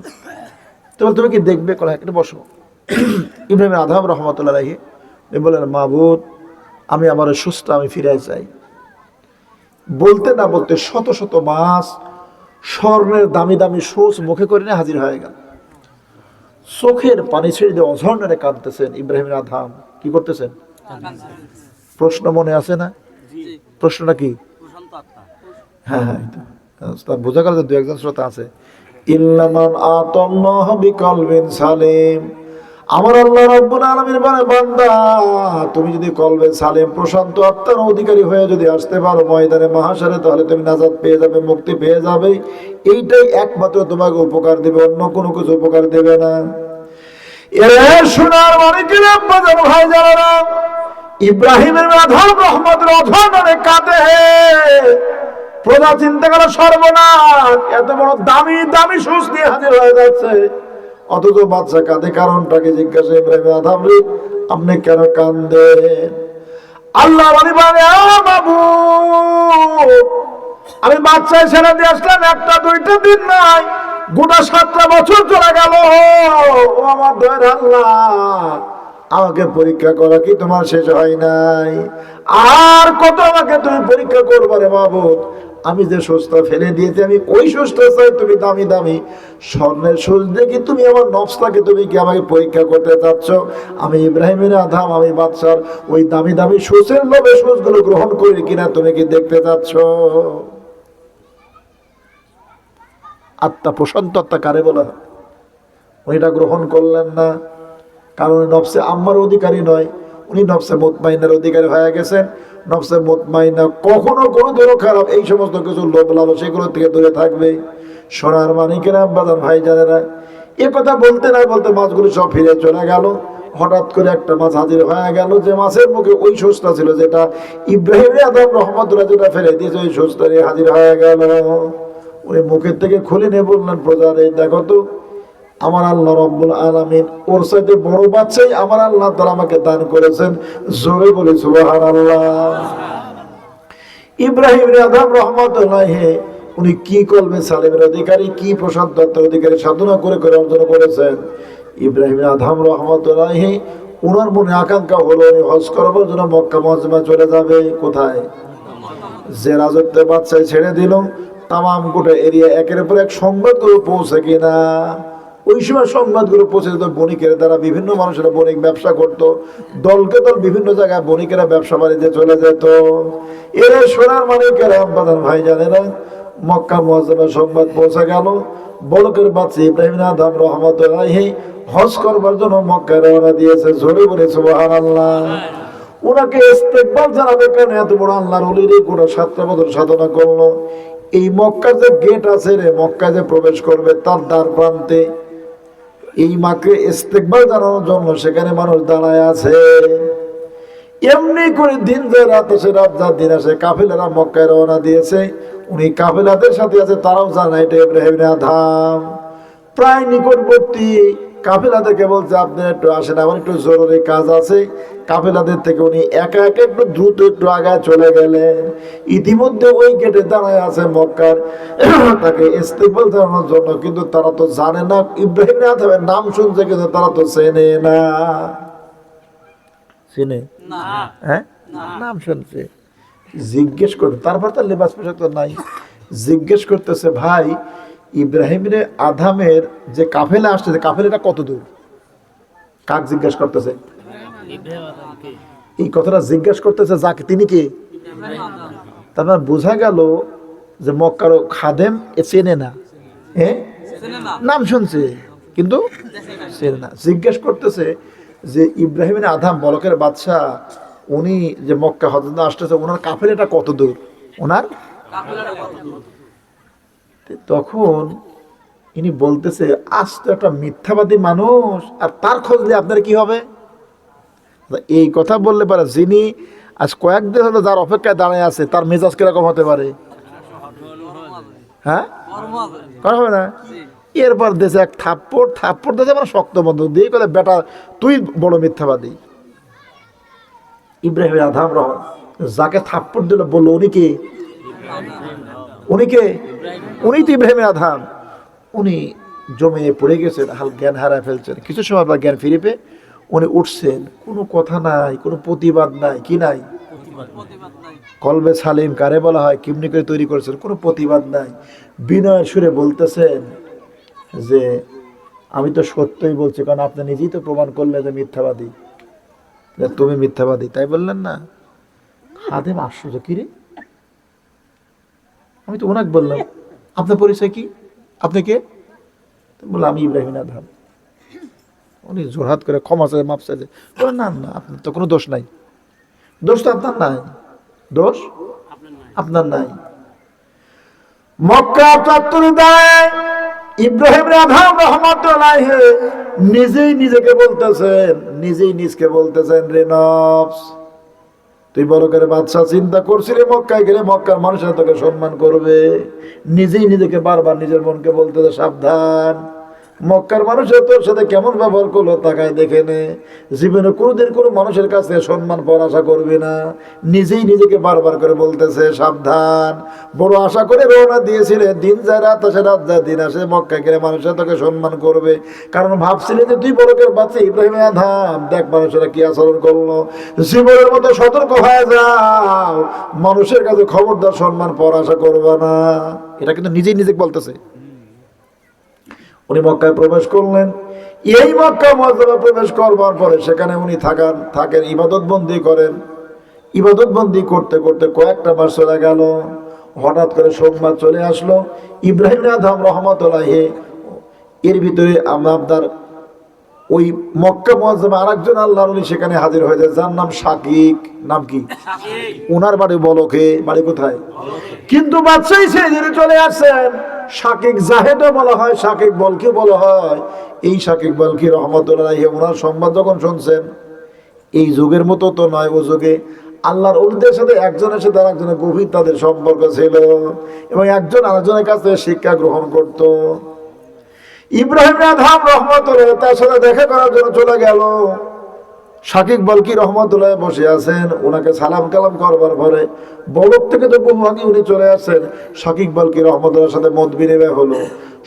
তুমি কি দেখবে? কলা একটু বসো। ইব্রাহিম আদম রহমতুল্লাহ আলাইহি বললেন, মাবুদ, আমি আমার সুস্থ, আমি ফিরে চাই। বলতে না বলতে শত শত মাছ স্বর্ণের দামি দামি সুচ মুখে করে নিয়ে হাজির হয়ে গেল। চোখের পানি ছেড়ে দিয়ে অঝর্ণারে কাঁদতেছেন ইব্রাহিম আদম। কি করতেছেন? প্রশ্ন মনে আছে না? প্রশ্নটা কি? হ্যাঁ হ্যাঁ, বোঝা গেল যে 2-1 জন শ্রোতা আছে। ইল্লামান আতাল্লাহ বিকলবিন সালিম, আমার আল্লাহ রাব্বুল আলামিন বলে, বান্দা তুমি যদি কলবে সালিম, প্রশান্ত আত্মার অধিকারী হয়ে যদি আসতে পারো ময়দানে মাহশারে, তাহলে তুমি নাজাত পেয়ে যাবে, মুক্তি পেয়ে যাবে। এইটাই একমাত্র তোমাকে উপকার দেবে, অন্য কোনো কিছু উপকার দেবে না। এর শোনার অনেকের আব্বাজান ভাই জানারা, ইব্রাহিমের আদম রহমতের অধর্মে কাঁদে। প্রজা চিন্তা করে, সর্বনাশ, এত বড় দামি দামি সুচ নিয়ে হাজির হয়ে যাচ্ছে, অথচ বাচ্চা কাঁদে। কারণটাকে জিজ্ঞাসা, ইব্রাহিম আদম রে, আপনি কেন কাঁদেন? আল্লাহ বলে, বাবু, আমি বাচ্চায় ছেড়ে দিয়ে আসলাম, 1-2 দিন নাই, গোটা 7টা বছর চলে গেল। ও আমার দয়ার আল্লাহ, আমাকে পরীক্ষা করা কি তোমার শেষ হয় নাই? আর কত আমাকে তুমি পরীক্ষা করবে রে মাবুদ? আমি যে সস্তা ফেলে দিয়েছি, আমি ওই সস্তা চাই, তুমি দামি দামি স্বর্ণের সোজ দেখি তুমি আমার নফসটাকে তুমি কি আমাকে পরীক্ষা করতে চাচ্ছ? আমি ইব্রাহিমের আধাম, আমি বাদশার ওই দামি দামি সোজের লোভে সোজগুলো গ্রহণ করি কিনা তুমি কি দেখতে চাচ্ছ? আত্মা প্রশান্ত আত্মা কারে বলা হয়? উনিটা গ্রহণ করলেন না, কারণ নফসে আম্মার অধিকারী নয়, উনি নফসে মুতমাইনার অধিকারী হয়ে গেছেন। নফসে মুতমাইনা কখনো কোনো দিনও খারাপ, এই সমস্ত কিছু লোভ লালস সেগুলো থেকে দূরে থাকবে। সোনার মানিকেরা, আব্বাজান ভাই জানেরা, এ কথা বলতে না বলতে মাছগুলো সব ফিরে চলে গেল। হঠাৎ করে একটা মাছ হাজির হয়ে গেল, যে মাছের মুখে ওই সস্তা ছিল যেটা ইব্রাহিম আদম রহমতুল্লাহ যেটা ফেলে দিয়েছে, ওই সস্তারে হাজির হয়ে গেল। উনি মুখের থেকে খুলে নিয়ে বললেন, প্রজারে দেখো তো, আমার আল্লাহ রব্বুল আলামিন ওর সাথে বড় বাচ্চাই আমার আল্লাহ তাআলা আমাকে দান করেছেন। জোরে বলি সুবহানাল্লাহ। ইব্রাহিম আদম রহমতুল্লাহ উনি কি কলবে সালেমের অধিকারী, কি প্রশান্ততার অধিকারী সাধনা করে করে অর্জন করেছেন। ইব্রাহিম আদম রহমতুল্লাহ ওনার মনে আকাঙ্ক্ষা হলো উনি হজ করবার জন্য মক্কা মুআজ্জামা চলে যাবে। কোথায়? যে রাজত্বে বাচ্চায় ছেড়ে দিল, তামাম গোটা এরিয়া একের পর এক সংবাদগুলো পৌঁছে কিনা। ওই সময় সংবাদগুলো পৌঁছে যেত বণিকের দ্বারা, বিভিন্ন মানুষেরা বণিক ব্যবসা করত, দলকে দল বিভিন্ন জায়গায় বণিকেরা ব্যবসা বাণিজ্যে চলে যেত। এরা সোনার মানিকেরা, আব্বাজান ভাই জানেরা, মক্কা মুআজ্জামা সংবাদ পৌঁছে গেল, বলকের বাচ্চা ইব্রাহিম আদম রহমতুল্লাহ হজ করবার জন্য মক্কায় রওনা দিয়েছে। জোরে বলে সুবহানাল্লাহ। ওনাকে ইস্তেকবাল জানাবে কেন? এত বড় আল্লাহর ওলির গোটা 7টা বছর সাধনা করলো। এই মক্কার যে গেট আছে রে, মক্কায় যে প্রবেশ করবে তার দ্বার প্রান্তে এই মাকে ইস্তেকবাল জানানোর জন্য সেখানে মানুষ দাঁড়ায় আছে। এমনি করে দিন যায় রাত আসে, রাত যায় দিন আসে, কাফেলারা মক্কায় রওনা দিয়েছে। উনি কাফেলাদের সাথে আছে, তারাও জানে এটা ইব্রাহিম আদম। প্রায় নিকটবর্তী কাফেলাদেরকে বলছে, আপনারা একটু আসেন, আমার একটু জরুরি কাজ আছে। কাফেলাদের থেকে উনি একা একা একটু দ্রুত একটু আগায় চলে গেলেন। ইতিমধ্যে ওই গেটে দাঁড়ায় আছে মক্কার তাকে ইস্তেকবাল জানানোর জন্য, কিন্তু তারা তো জানে না ইব্রাহিম আদমের নাম শুনছে, কিন্তু তারা তো চেনে না। চিনে? হ্যাঁ, নাম শুনছে, জিজ্ঞেস করতে, তারপর তার লেবাস পোশাক তো নাই। জিজ্ঞেস করতেছে, ভাই ইব্রাহিমের আদমের যে কাফেলা আসছে, কাফেলাটা কত দূর? কাক জিজ্ঞেস করতেছে? এই কথাটা জিজ্ঞেস করতেছে যাকে, তিনি কে? তারপর বোঝা গেল যে মক্কার খাদেম এ চেনে না। হ্যাঁ, নাম শুনছে কিন্তু চেনে না। জিজ্ঞেস করতেছে যে ইব্রাহিমের আদম বলকের বাদশা, উনি যে মক্কা হজরত আসতেছে, ওনার কাফেলাটা কত দূর? ওনার তখন ইনি বলতেছে, আজ তো একটা মিথ্যাবাদী মানুষ, আর তার খোঁজ নিয়ে আপনার কি হবে? এই কথা বললে পারে, যিনি আজ কয়েকদিন হলো যার অপেক্ষায় দাঁড়ায় আছে, তার মেজাজ কিরকম হতে পারে? হ্যাঁ, করা হবে না? এরপর দেশে এক থাপ্পড় দেশে মানে শক্ত বন্ধ দিয়ে বলে, বেটা তুই বড় মিথ্যাবাদী। ইব্রাহিম আদম রহমান যাকে থাপ্পড় দিল, বললো উনি কে? উনি কে? উনি তো ইব্রাহিম আদম। উনি জমিয়ে পড়ে গেছেন, হাল জ্ঞান হারায় ফেলছেন। কিছু সময় পর জ্ঞান ফিরে পেয়ে উনি উঠছেন, কোনো কথা নাই, কোনো প্রতিবাদ নাই, কি নাই? কলবে সালিম কারে বলা হয়, কেমনি করে তৈরি করেছেন, কোনো প্রতিবাদ নাই। বিনয়ের সুরে বলতেছেন যে আমি তো সত্যই বলছি, কারণ আপনি নিজেই তো প্রমাণ করলেন যে মিথ্যাবাদী, তুমি মিথ্যাবাদী, তাই বললেন না? খাদেম আশ্চর্য, কি রে, আমি তো ওনাকে বললাম, আপনার পরিচয় কি, আপনি কে? বললাম আমি ইব্রাহিম আদম। উনি জোরহাত করে ক্ষমা চাই, মাপ চাইছে, না না, আপনার তো কোনো দোষ নাই। দোষ তো আপনার নাই, দোষ আপনার নাই। মক্কা চত্বরে দাঁড়ায় ইব্রাহিম আদম রহমতুল্লাহ নিজেই নিজেকে বলতেছেন, নিজেই নিজকে বলতেছেন, রে নফস, তুই বড় করে বাদশা চিন্তা করছিলি মক্কায় গেলে মক্কার মানুষেরা তোকে সম্মান করবে। নিজেই নিজেকে বারবার নিজের মনকে বলতেছে, সাবধান, মক্কার মানুষের তোর সাথে কেমন ব্যবহার করলো তাকায় দেখে নে। জীবনে কোনোদিন কোনো মানুষের কাছে সম্মান পাওয়ার আশা করবি না। নিজেই নিজেকে বারবার করে বলতেছে সাবধান। বড় আশা করে রওনা দিয়েছিলে, দিন যায় রাত আসে, রাত যায় দিন আসে, মক্কা গেলে মানুষেরা তোকে সম্মান করবে, কারণ ভাবছিলি যে তুই বড়কের বাচ্চা ইব্রাহিম আদম। দেখ মানুষেরা কি আচরণ করলো। জীবনের মতো সতর্ক হয়ে যাও, মানুষের কাছে খবরদার সম্মান পাওয়ার আশা করবে না। এটা কিন্তু নিজেই নিজেকে বলতেছে। উনি মক্কায় প্রবেশ করলেন। এই মক্কা মুআজ্জামে প্রবেশ করবার পরে সেখানে উনি থাকেন, ইবাদত বন্দি করেন। ইবাদত বন্দি করতে করতে কয়েকটা মাস চলে গেল। হঠাৎ করে সংবাদ চলে আসলো ইব্রাহিম আদম রহমতুল্লাহি, এর ভিতরে আপনার ওই মক্কা মুআজ্জামে আরেকজন আল্লাহর ওলি সেখানে হাজির হয়েছে, যার নাম শাকিক। নাম কি? ওনার বাড়ি বলকে। বাড়ি কোথায়? কিন্তু বাদশাহী সেদিনে চলে আসছেন। শাকিক জাহেদও বলা হয়, শাকিক বলকি বলা হয়। এই শাকিক বলকি রহমতুল্লাহি ওনার সংবাদ যখন শুনছেন, এই যুগের মতো তো নয়, ও যুগে আল্লাহর ওলিদের সাথে একজনের সাথে আরেকজনের গভীর তাদের সম্পর্ক ছিল এবং একজন আরেকজনের কাছে শিক্ষা গ্রহণ করত। ইব্রাহিম আদম রহমতুল্লাহ তার সাথে দেখা করার জন্য চলে গেল। শাকিক বলকি রহমতুল্লাহ বসে আছেন, ওনাকে সালাম কালাম করবার পরে বলক থেকে তো বহু আগে উনি চলে আসছেন। শাকিক বলকি রহমতুল্লাহর সাথে মত বিনিময় হলো।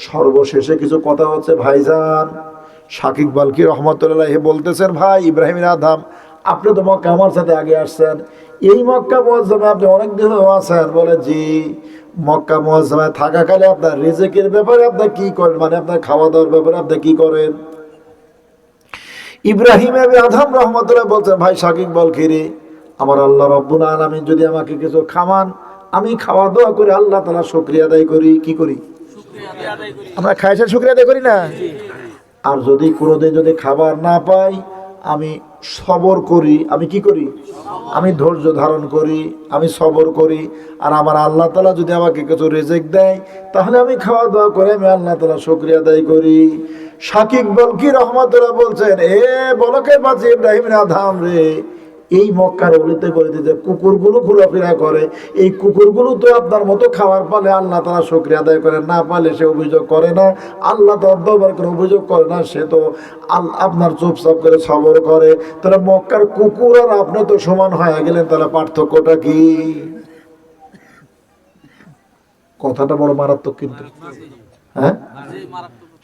সর্বশেষে কিছু কথা হচ্ছে। ভাইজান, শাকিক বলকি রহমতুল্লাহ বলতেছেন, ভাই ইব্রাহিম আদম, আপনি তো মক্কা আমার সাথে আগে আসছেন, এই মক্কা মুআজ্জামে আপনি অনেক দিন আছেন। বলে জি। মক্কা মুআজ্জামে থাকাকালে আপনার রিজিকের ব্যাপারে আপনি কি করেন, মানে আপনার খাওয়া দাওয়ার ব্যাপারে আপনি কি করেন? ইব্রাহিম আদম রহমতুল্লাহ বলছেন, ভাই শাকিক বলকি রে, আমার আল্লাহ রব্বুল আলামিন যদি আমাকে কিছু খাওয়ান, আমি খাওয়া দাওয়া করে আল্লাহ তাআলা শুকরিয়া আদায় করি। কি করি? আমরা খাইছে শুকরিয়া আদায় করি না? আর যদি কোনোদিন যদি খাবার না পাই, আমি সবর করি। আমি কি করি? আমি ধৈর্য ধারণ করি, আমি সবর করি। আর আমার আল্লাহ তাআলা যদি আমাকে কিছু রিজিক দেয়, তাহলে আমি খাওয়া দাওয়া করে আমি আল্লাহ তাআলা শুকরিয়া আদায় করি। শাকিক বলকি রহমতুল্লাহ বলছেন, এ বলকের বাচ্চা ইব্রাহিম আদম রে, এই মক্কার অলিতে গলিতে যে কুকুরগুলো ঘোরাফেরা করে, এই কুকুরগুলো তো আপনার মতো খাবার পালে আল্লাহ তাআলা শুকরিয়া আদায় করে, না পালে সে অভিযোগ করে না, আল্লাহ তাআলা দরবার করে অভিযোগ করে না, সে তো আপনার চুপচাপ করে সবর করে। তাহলে মক্কার কুকুর আর আপনি তো সমান হয়ে গেলেন, তাহলে পার্থক্যটা কি? কথাটা বড় মারাত্মক কিন্তু। হ্যাঁ,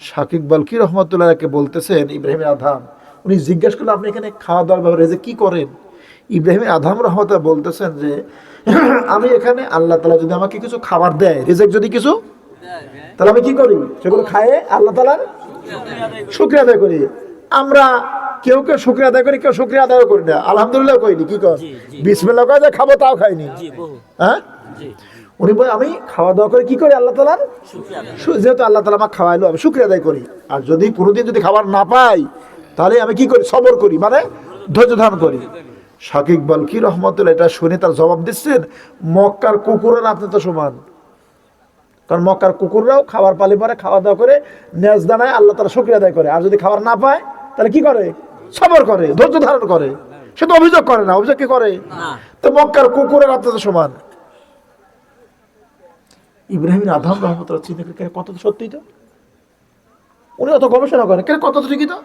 শাকিক বলকি রহমতুল্লাহকে বলতেছেন ইব্রাহিম আদম, উনি জিজ্ঞাসা করলেন, আপনি এখানে খাওয়া দাওয়ার ব্যাপারে যে কি করেন? ইব্রাহিম আদম রহমতুল্লাহ বলতেছেন যে আমি এখানে আল্লাহ তাআলা যদি আমাকে কিছু খাবার দেয়, রিজিক যদি কিছু, তাহলে আমি কি করি? সেগুলো খায়ে আল্লাহ তাআলার শুকরিয়া আদায় করি। আমরা কেউ কেউ শুকরিয়া আদায় করি, কেউ শুকরিয়া আদায় করি না, আলহামদুলিল্লাহ কইনি। কি কর? বিসমিল্লাহ কয় যে খাবো, তাও খাইনি। হ্যাঁ, উনি বলে আমি খাওয়া দাওয়া করে কি করি? আল্লাহ তাআলার, যেহেতু আল্লাহ তাআলা আমাকে খাওয়াইলো, আমি শুকরিয়া আদায় করি। আর যদি কোনোদিন যদি খাবার না পাই, তাহলে আমি কি করি? সবর করি, মানে ধৈর্য ধারণ করি। শাকিক বলকি রহমতুল্লাহ এটা শুনে তার জবাব দিচ্ছেন, মক্কার কুকুরের আপনি তো সমান। কারণ মক্কার কুকুররাও খাবার পালে পরে খাওয়া দাওয়া করে নেজ দানায় আল্লাহ তাআলা শুকরিয়া আদায় করে। আর যদি খাবার না পায়, তাহলে কি করে? সবর করে, ধৈর্য ধারণ করে। সে তো অভিযোগ করে না। অভিযোগ কি করে? তো মক্কার কুকুরের আপনি তো সমান। ইব্রাহিম আদম রহমতুল্লাহ চিন্তা করে, কত সত্যি তো, উনি অত গবেষণা করেন, কেন কত ঠিকই তো।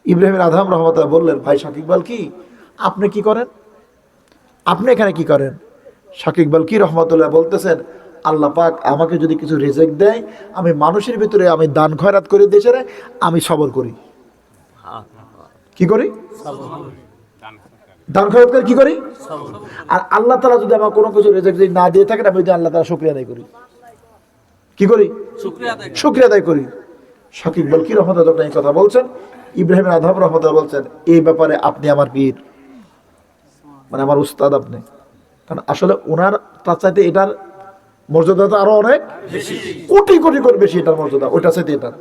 ইব্রাহিম আদম রহমতুল্লাহ বললেন, ভাই শাকিক বলকি, আপনি কি করেন? আপনি এখানে কি করেন? শাকিক বলকি রহমতুল্লাহ বলতেছেন, আল্লাহ পাক আমাকে যদি কিছু রিজিক দেয়, আমি মানুষের ভিতরে আমি দান খয়রাত করে দেশে আমি সবর করি। কি করি? দান খয়রাত করে কি করি? আর আল্লাহ তাআলা যদি আমার কোনো কিছু রিজিক যদি না দিয়ে থাকেন, আমি যদি আল্লাহ তাআলা শুকরিয়া আদায় করি। কি করি? শুকরিয়া আদায় করি। শাকিক বলকি রহমতুল্লাহ যখন এই কথা বলছেন, ইব্রাহিম আদম রহমতুল্লাহ বলছেন, এই ব্যাপারে আপনি আমার পীর, মানে আমার উস্তাদ আপনি। কারণ আসলে ওনার তার চাইতে এটার মর্যাদা তো আরো অনেক কোটি কোটি করে বেশি এটার মর্যাদা, ওইটা চাইতে এটার।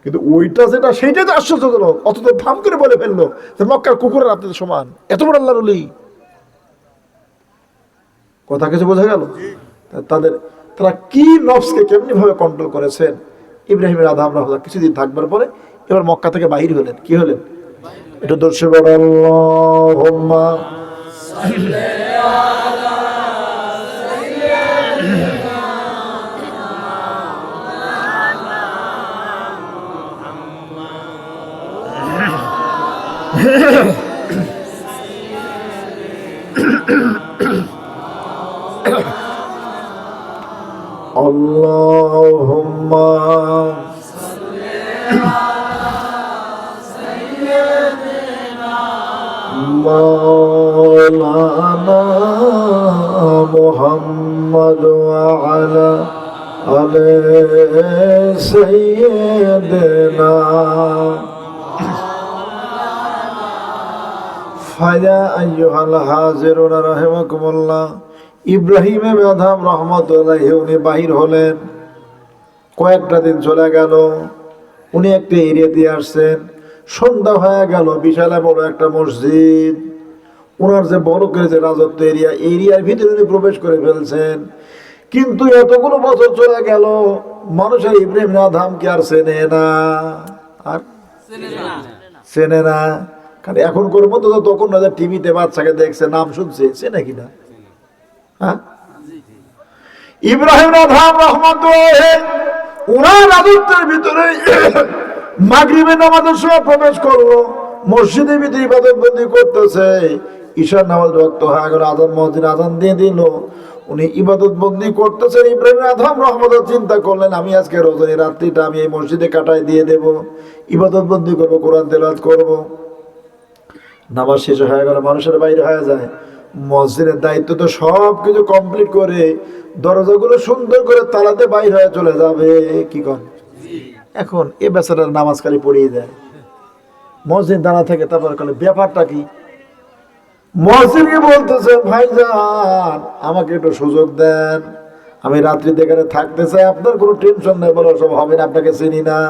কিন্তু ওইটা যেটা, সেইটাই তো আশ্চর্যজনক। অথচ ফাম করে বলে ফেললো যে মক্কার কুকুরের আপনি তো সমান, এত বড় আল্লাহর ওলি। কথা কিছু বোঝা গেল? তারা কি নফসকে কেমনি ভাবে কন্ট্রোল করেছেন। ইব্রাহিম আদম রহমতুল্লাহ কিছুদিন থাকবার পরে এবার মক্কা থেকে বাহির হলেন। কি হলেন? এটা দর্শক আল্লাহুম্মা আল্লাহুম্মা মাওলানা মুহাম্মদ ওয়া আলা আলি সাইয়্যিদিনা ফায়া আইয়ুহাল হাজিরুন রাহিমাকুমুল্লাহ। ইব্রাহিম আদম রহমতুল্লাহি উনি বাহির হলেন, কয়েকটা দিন চলে গেল, উনি একটা এরিয়া দিয়ে আসছেন, সন্ধ্যা হয়ে গেল, বিশাল বড় একটা মসজিদ, ওনার যে বড় করে যে রাজত্ব এরিয়ার ভিতরে উনি প্রবেশ করে ফেলছেন। কিন্তু এতগুলো বছর চলে গেল, মানুষের ইব্রাহিম আদমকে আর চেনে না, আর চেনে না। কারণ এখনকার মতো তো তখন না, টিভিতে বাচ্চাকে দেখছে, নাম শুনছে, চেনে কিনা? হ্যাঁ, ইব্রাহিম আদম রহমতুল্লাহি ওনার রাজত্বের ভিতরে মাগরিবের নামাজের সময় প্রবেশ করলো, মসজিদের ভিতরে ইবাদত বন্দি করতেছে, ঈশার নামাজ রক্ত হয়ে গেল, আজান মসজিদ আজান দিয়ে দিল, উনি ইবাদত বন্দি করতেছেন। ইব্রাহিম আদম রহমতুল্লাহ চিন্তা করলেন, আমি আজকে রজনী রাত্রিটা আমি এই মসজিদে কাটাই দিয়ে দেব, ইবাদত বন্দি করবো, কোরআন তেলাওয়াত করব। নামাজ শেষ হয়ে গেল, মানুষের বাইরে হয়ে যায়, মসজিদের দায়িত্ব তো সব কিছু কমপ্লিট করে দরজাগুলো সুন্দর করে তালাতে বাইর হয়ে চলে যাবে, কি কর? এখন এ বেচারার নামাজ খালি পড়িয়ে দেয়, মসজিদ দাঁড়া থেকে, তারপর কালে ব্যাপারটা কি? মসজিদকে বলতেছে, ভাইজান আমাকে একটু সুযোগ দেন, আমি রাত্রিতে এখানে থাকতে চাই, আপনার কোনো টেনশন নেই, বলো সব হবে না, আপনাকে চিনি না,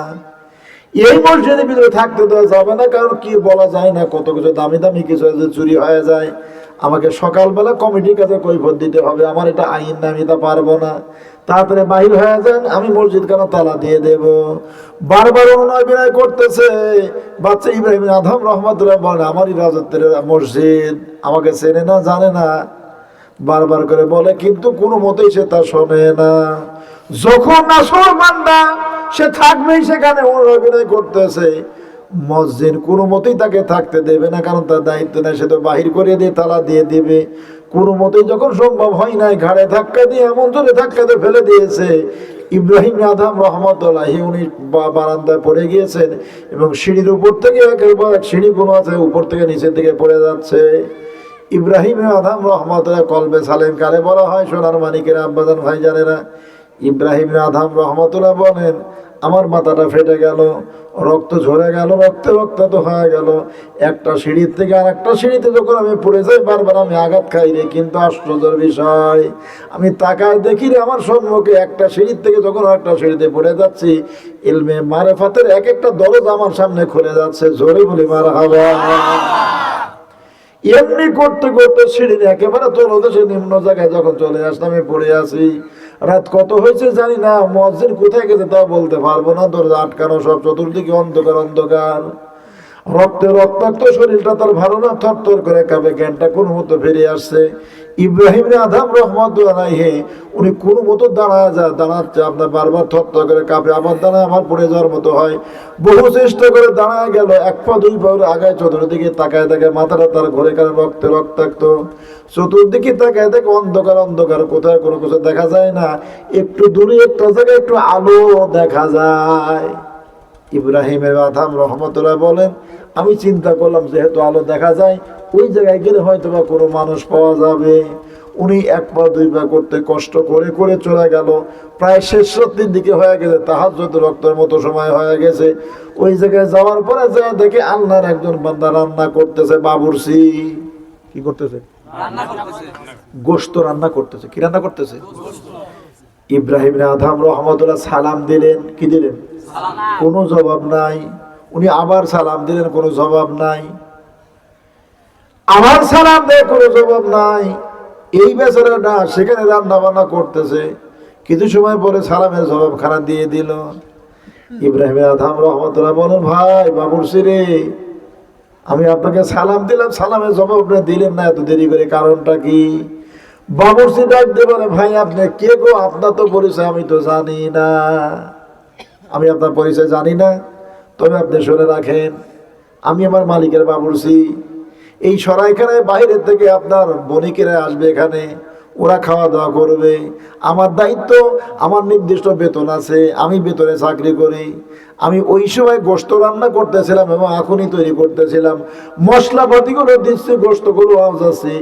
এই মসজিদের ভিতরে থাকতে দেওয়া যাবে না, কারণ কি বলা যায় না, কত কিছু দামি দামি কিছু চুরি হয়ে যায়, আমাকে সকালবেলা কমিটির কাছে কৈফিয়ত দিতে হবে, আমার এটা আইন না, আমি তা পারবো না, তাড়াতাড়ি বাহির হয়ে যান, আমি মসজিদ কেন তালা দিয়ে দেব। বারবার অনুনয় বিনয় করতেছে বাচ্চা ইব্রাহিম আদম রহমতুল্লাহ, বলেন আমারই রাজত্বের মসজিদ, আমাকে চেনে না, জানে না, বারবার করে বলে, কিন্তু কোনো মতেই সে তা শোনে না। যখন আসল বান্দা সে থাকবেই সেখানে, অনুনয় বিনয় করতেছে, মসজিদ কোনো মতেই তাকে থাকতে দেবে না, কারণ তার দায়িত্ব নেই, সে তো বাহির করে দিয়ে তালা দিয়ে দেবে। কোনো মতেই যখন সম্ভব হয় নাই, ঘাড়ে ধাক্কা দিয়ে এমন জোরে ধাক্কাতে ফেলে দিয়েছে, ইব্রাহিম আদম রহমতুল্লাহি উনি বারান্দায় পড়ে গিয়েছেন, এবং সিঁড়ির উপর থেকে একেবারে সিঁড়ি কোনো আছে, উপর থেকে নিচের দিকে পড়ে যাচ্ছে। ইব্রাহিম আদম রহমতুল্লাহ কলবে সালেম কারে বলা হয়, সোনার মানিকের আব্বাজান ভাইজানেরা, ইব্রাহিম আদম রহমতুল্লাহ বলেন, আমার মাথাটা ফেটে গেল, রক্ত ঝরে গেল, রক্তে রক্তাক্ত হয়ে গেল, একটা সিঁড়ির থেকে আর একটা সিঁড়িতে যখন আমি পড়ে যাই, বারবার আমি আঘাত খাই রে। কিন্তু আশ্চর্যের বিষয়, আমি তাকায় দেখি রে, আমার সম্মুখে একটা সিঁড়ির থেকে যখন একটা সিঁড়িতে পড়ে যাচ্ছি, ইলমে মারেফাতের এক একটা দরজা আমার সামনে খুলে যাচ্ছে, জোরে বলি মারহাবা। এমনি করতে করতে সিঁড়ির একেবারে তলদেশে নিম্ন জায়গায় যখন চলে আসলাম, আমি পড়ে আছি, রাত কত হয়েছে জানি না, মসজিদ কোথায় গেছে তাও বলতে পারবো না, দরজা আটকানো, সব চতুর্দিকে অন্ধকার অন্ধকার, রক্তে রক্তাক্ত, শরীরটা তার ভালো না, থরথর করে কাঁপে, জ্ঞানটা কোন মতো ফিরে আসছে। ইব্রাহিম আদম রহমতুল্লাহি উনি কোন মতো দাঁড়াচ্ছে, আপনার বারবার থরথর করে কাঁপে, আমার দাঁড়ায় আমার পড়ে যাওয়ার মতো হয়, বহু চেষ্টা করে দাঁড়ায় গেল, এক পা দুই পা আগায়, চতুর্দিকে তাকায় দেখে মাথাটা তার ঘরে কানে রক্তে রক্তাক্ত, চতুর্দিকে তাকায় দেখে অন্ধকার অন্ধকার, কোথায় কোনো কিছু দেখা যায় না, একটু দূরে একটা জায়গায় একটু আলো দেখা যায়। ইব্রাহিম আদম রহমতুল্লাহ বলেন, আমি চিন্তা করলাম যেহেতু আলো দেখা যায়, ওই জায়গায় গেলে হয়তো বা কোনো মানুষ পাওয়া যাবে। উনি এক পা দুই পা করতে কষ্ট করে করে চলে গেল, প্রায় শেষ রাত্রির দিকে হয়ে গেছে, তাহাজ্জুদ রক্তের মতো সময় হয়ে গেছে। ওই জায়গায় যাওয়ার পরে যে দেখে আল্লাহর একজন বান্দা রান্না করতেছে, বাবুর্চি। কি করতেছে? গোশত রান্না করতেছে। কি রান্না করতেছে? ইব্রাহিম আদম রহমতুল্লাহ সালাম দিলেন, কি দিলেন? কোনো জবাব নাই। উনি আবার সালাম দিলেন, কোনো জবাব নাই। আবার সালাম দেয়, কোনো জবাব নাই। এই বেচারাটা সেখানে রান্না বান্না করতেছে, কিছু সময় পরে সালামের জবাব খারাপ দিয়ে দিল। ইব্রাহিম আদম রহমতুল্লাহ বলেন, ভাই বাবুর্চি রে, আমি আপনাকে সালাম দিলাম, সালামের জবাব আপনি দিলেন না এত দেরি করে, কারণটা কি? বাবুর্চি ডাক দিয়ে বলে, ভাই আপনি কে গো? আপনার তো পরিচয় আমি তো জানি না, আমি আপনার পরিচয় জানি না, তবে আপনি শুনে রাখেন, আমি আমার মালিকের বাবুর্চি, এই সরাইখানায় বাইরের থেকে আপনার বণিকেরা আসবে, এখানে ওরা খাওয়া দাওয়া করবে। আমার দায়িত্ব, আমার নির্দিষ্ট বেতন আছে, আমি বেতনে চাকরি করি। আমি ওই সময় গোশত রান্না করতেছিলাম এবং এখনই তৈরি করতেছিলাম, মশলাপাতিগুলো দিচ্ছি, গোশতগুলো আওয়াজ আছে।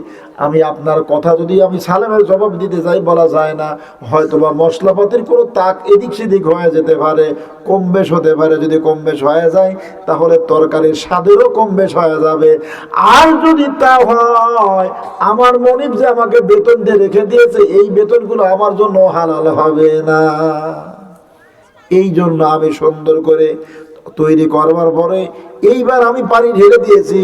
আমি আপনার কথা যদি আমি সালামের জবাব দিতে চাই, বলা যায় না, হয়তোবা মশলাপাতির কোনো তাক এদিক সেদিক হয়ে যেতে পারে, কম বেশ হতে পারে। যদি কম বেশ হয়ে যায় তাহলে তরকারির স্বাদেরও কম বেশ হয়ে যাবে। আর যদি তা হয়, আমার মনিব যে আমাকে বেতন দিয়ে রেখে দিয়েছে, এই বেতনগুলো আমার জন্য হালাল হবে না। এই জন্য আমি সুন্দর করে তৈরি করবার পরে এইবার আমি পানি ঢেলে দিয়েছি।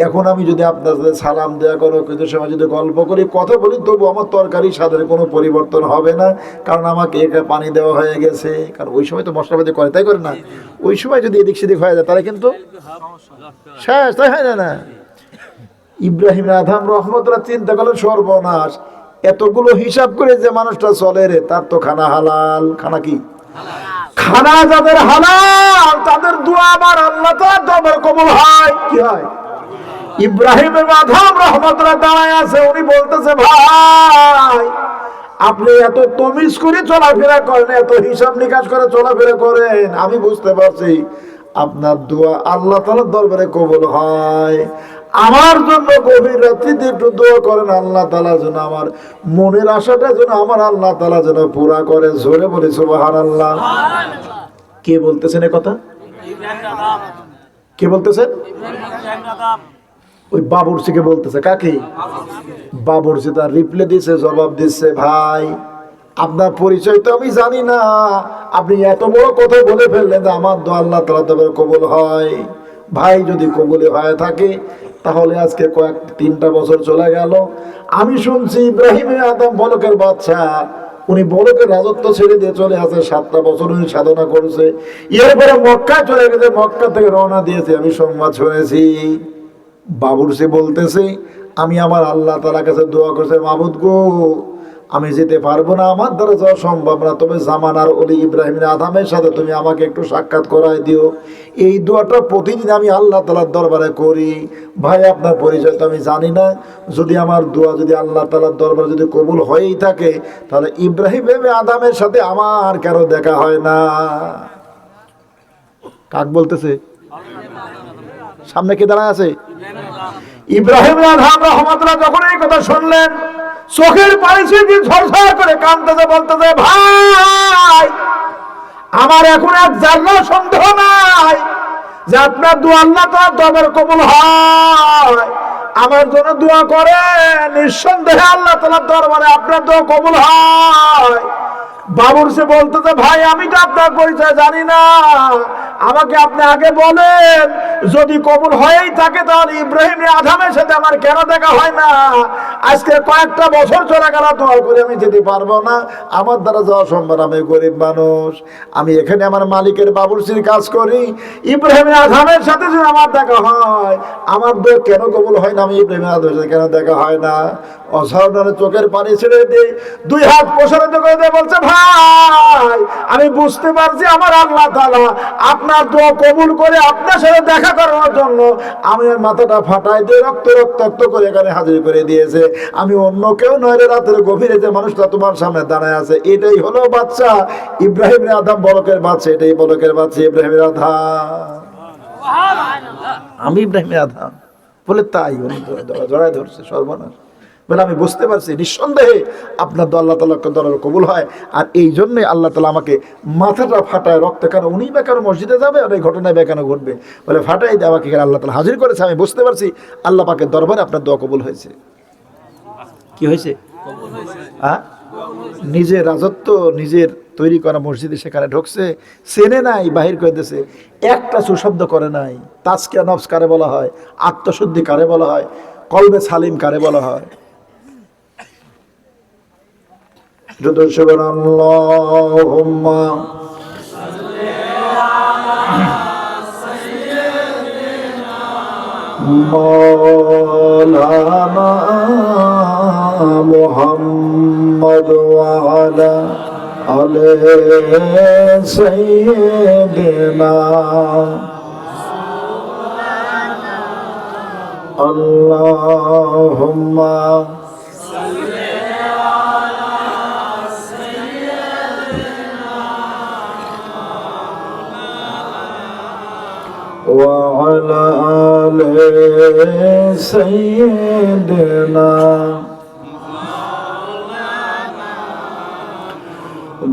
এখন আমি যদি আপনার সাথে সালাম দেওয়া করো, কিছু সময় যদি গল্প করি, কথা বলি, তবু আমার তরকারি স্বাদের কোনো পরিবর্তন হবে না, কারণ আমাকে এটা পানি দেওয়া হয়ে গেছে। কারণ ওই সময় তো মশলাপাতি করে, তাই করে না? ওই সময় যদি এদিক সেদিক হয়ে যায় তাহলে কিন্তু শেষ, তাই হয় না? ইব্রাহিম আদম রহমতুল্লাহ চিন্তা করলেন, সর্বনাশ, এতগুলো হিসাব করে যে মানুষটা চলে রে, তার তো খানা হালাল। খানা কি? খানা যাদের হালাল, তাদের দোয়া আবার আল্লাহ তাআলার দরবারে কবুল হয়। কি হয়? ইব্রাহিম আদম রহমতুল্লাহ দাঁড়ায় আছে, উনি বলতেছে, ভাই আপনি এত তমিজ করে চলাফেরা করেন, এত হিসাব নিকাশ করে চলাফেরা করেন, আমি বুঝতে পারছি আপনার দোয়া আল্লাহ তাআলার দরবারে কবুল হয়। আমার জন্য গভীর রাত্রিতে একটু দোয়া করেন, আল্লাহ তাআলা যেন আমার মনের আশাটা যেন আমার আল্লাহ তাআলা যেন পুরা করে। জোরে বলি সুবহানাল্লাহ। কে বলতেছেন এ কথা? কে বলতেছেন? ওই বাবুর্চিকে বলতেছে। কাকে? বাবুর্চি তার রিপ্লাই দিছে, জবাব দিচ্ছে, ভাই আপনার পরিচয় তো আমি জানি না, আপনি এত বড় কথা বলে ফেললেন যে আমার দোয়া আল্লাহ তাআলার দরবারে কবুল হয়। ভাই যদি কবুলে হয়ে থাকে তাহলে আজকে 3টা বছর চলে গেল, আমি শুনছি ইব্রাহিম আদম বলকের বাচ্চা, উনি বলকের রাজত্ব ছেড়ে দিয়ে চলে আসে, 7টা বছর উনি সাধনা করছে, এরপরে মক্কায় চলে গেছে, মক্কা থেকে রওনা দিয়েছে, আমি সংবাদ শুনেছি। বাবুর্চি বলতেছে, আমি আমার আল্লাহ তাআলার কাছে দোয়া করছি, মাবুদ গো, আমি যেতে পারবো না, আমার দ্বারা যাওয়া সম্ভব না, তবে জামানার ওলি ইব্রাহিম আদমের সাথে তুমি আমাকে একটু সাক্ষাৎ করায় দিও। এই দোয়াটা প্রতিদিন আমি আল্লাহ তাআলার দরবারে করি। ভাই আপনার পরিচয় তো আমি জানি না, যদি আমার দোয়া যদি আল্লাহ তাআলার দরবারে যদি কবুল হয়েই থাকে, তাহলে ইব্রাহিম আদমের সাথে আমার কেন দেখা হয় না? কাক বলতেছে? সামনে কে দাঁড়ায় আছে? ইব্রাহিম আদম রহমতুল্লাহ যখন এই কথা শুনলেন, চোখের পানি দিয়ে ঝরঝর করে কাঁদতেছে, বলতেছে, ভাই আমার এখন এক জাল্লা সন্দেহ নাই যে আপনার দোয়া আল্লাহ তাআলার দরবারে কবুল হয়। আমার জন্য দোয়া করে, নিঃসন্দেহে আল্লাহ তাআলার দরবারে আপনার দোয়া কবুল হয়। বাবুর্চি বলতেছে, ভাই আমি তো আপনার পরিচয় জানি না, আমাকে আপনি আগে বলেন, যদি কবুল হয়েই থাকে তাহলে ইব্রাহিম আদমের সাথে আমার কেন দেখা হয় না? আজকে কয়েকটা বছর চলে গেল, দোয়া করে আমি যেতে পারবো না, আমার দ্বারা যাওয়া সম্ভব, আমি গরিব মানুষ, আমি এখানে আমার মালিকের বাবুর্চির কাজ করি, ইব্রাহিম আদমের সাথে যদি আমার দেখা হয়, আমার দোয়া কেন কবুল হয় না? আমি ইব্রাহিম আদমের সাথে কেন দেখা হয় না? অসাধারণ চোখের পানি ছেড়ে দিয়ে 2 হাত প্রসারিত করে দিয়ে বলছে, ভাই আমি বুঝতে পারছি আমার আল্লাহ তাআলা আপনার দোয়া কবুল করে আপনার সাথে দেখা করানোর জন্য আমার মাথাটা ফাটাই দিয়ে রক্তাক্ত করে এখানে হাজির করে দিয়েছে। আমি অন্য কেউ নয় রে, রাতের গভীরে যে মানুষটা তোমার সামনে দাঁড়ায় আছে, এটাই হলো বাচ্চা ইব্রাহিম আদম, বলকের বাচ্চা, এটাই বলকের বাচ্চা ইব্রাহিম আদম। আমি ইব্রাহিম আদম বলে, তাই উনি জড়ায় ধরছে, সর্বনাশ। বলে আমি বুঝতে পারছি নিঃসন্দেহে আপনার দোয়া আল্লাহ তাআলার দরবারে কবুল হয়, আর এই জন্যই আল্লাহ তাআলা আমাকে মাথাটা ফাটায় রক্তে, কারণ উনি বেকার মসজিদে যাবে আর এই ঘটনায় বেকানো ঘটবে, বলে ফাটাই দিয়ে আমাকে আল্লাহ তাআলা হাজির করেছে। আমি বুঝতে পারছি আল্লাহ পাকের দরবারে আপনার দোয়া কবুল হয়েছে। কি হয়েছে? নিজের রাজত্ব, নিজের তৈরি করা মসজিদে সেখানে ঢুকছে, চেনে নাই, বাহির করে দিয়েছে, একটা সুশব্দ করে নাই। তাজকিয়া নফস কারে বলা হয়? আত্মশুদ্ধি কারে বলা হয়? কলবে সালিম কারে বলা হয়? যত সুবহানাল্লাহুম্মা মাওলানা মুহাম্মদ ওয়া আলা আলি সাইয়্যিদিনা আল্লাহুম্মা وعلى آل سيدنا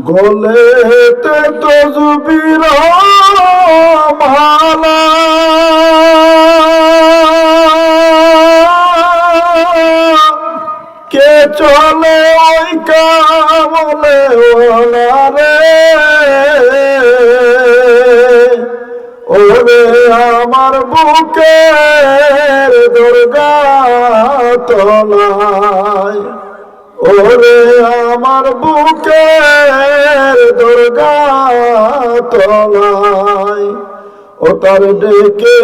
গলেতে তসবির মালা কে চলে ওই কামলে ওলা রে ওরে আমার বুকের দুর্গা তলায় ওরে আমার বুকের দুর্গা তলায় ও তার ডেকে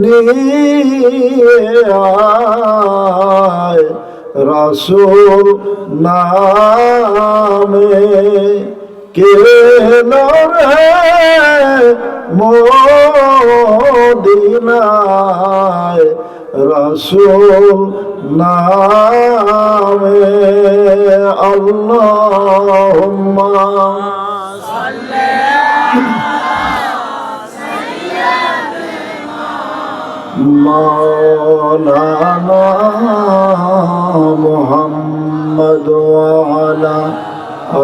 নিয়ে আয় রাসূল নামে কে রে মদিনায় রাসূল নামে আল্লাহুম্মা মাওলানা মুহাম্মদ ওয়া আলা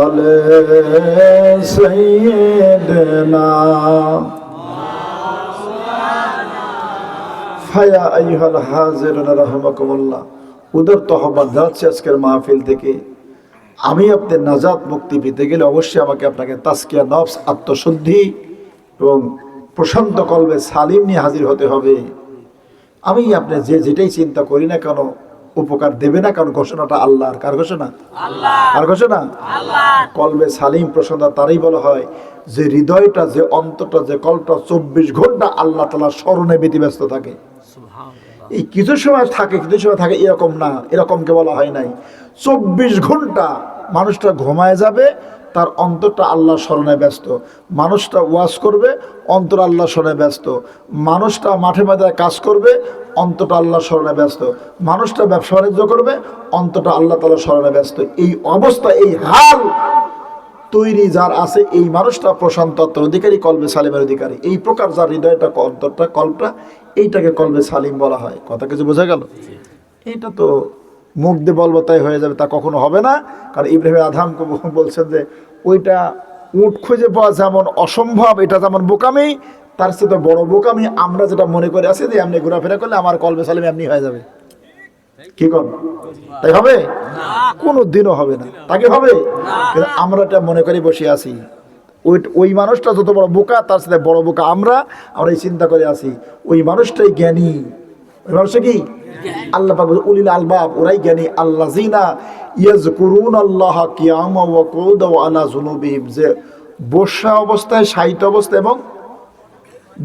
আলে সাইয়্যিদিনা ফায়া আইয়ুহাল হাজিরুনা রাহমাকুমুল্লাহ। উদার তহবাদ যাচ্ছে আজকের মাহফিল থেকে। আমি আপনার নাজাত মুক্তি পেতে গেলে অবশ্যই আমাকে আপনাকে তাজকিয়া নফস, আত্মশুদ্ধি এবং প্রশান্ত কলবে সালিম নিয়ে হাজির হতে হবে। আমি আপনি যেটাই চিন্তা করি না কেন উপকার দেবে না, কারণ ঘোষণাটা আল্লাহর। কার ঘোষণা? কার ঘোষণা? কলবে সালিম প্রশান্ত তারই বলা হয় যে হৃদয়টা, যে অন্তরটা, যে কলটা 24 ঘন্টা আল্লাহ তাআলার স্মরণে ব্যতিব্যস্ত থাকে। এই কিছু সময় থাকে, কিছু সময় থাকে, এরকম না, এরকমকে বলা হয় নাই। 24 ঘন্টা মানুষটা ঘুমায় যাবে, তার অন্তরটা আল্লাহর স্মরণে ব্যস্ত। মানুষটা ওয়াজ করবে, অন্তর আল্লাহর স্মরণে ব্যস্ত। মানুষটা মাঠে ময়দানে কাজ করবে, অন্তরটা আল্লাহর স্মরণে ব্যস্ত। মানুষটা ব্যবসা বাণিজ্য করবে, অন্তরটা আল্লাহ তাআলার স্মরণে ব্যস্ত। এই অবস্থা, এই হাল তৈরি যার আছে, এই মানুষটা প্রশান্ত আত্মার অধিকারী, কলবে সালিমের অধিকারী। এই প্রকার যার হৃদয়টা, অন্তরটা, কল্পটা, এইটাকে কলবে সালিম বলা হয়। কথা কিছু বোঝা গেল? এটা তো মুখ দিয়ে বলবো তাই হয়ে যাবে, তা কখনো হবে না। কারণ ইব্রাহিম আদম বলছেন যে ওইটা উট খুঁজে পাওয়া যেমন অসম্ভব, এটা যেমন বোকামি, তার সাথে বড় বোকামি আমরা যেটা মনে করে আছি যে এমনি ঘোরাফেরা করলে আমার কলবে সালিম এমনি হয়ে যাবে। কি কর? তাই হবে? কোনো দিনও হবে না। তাকে হবে? কিন্তু আমরা এটা মনে করে বসে আছি। ওই মানুষটা যত বড় বোকা, তার সাথে বড় বোকা আমরা এই চিন্তা করে আছি। ওই মানুষটাই জ্ঞানী। ওই মানুষটা কি? আল্লাহ পাক বলেন উলিল আলবাব, ওরাই জ্ঞানী। আল্লাযিনা ইয়াযকুরুনাল্লাহা কিয়ামান ওয়া কুউদান ওয়া আলা জুনুবিহিম, যে বসা অবস্থায়, শায়িত অবস্থায় এবং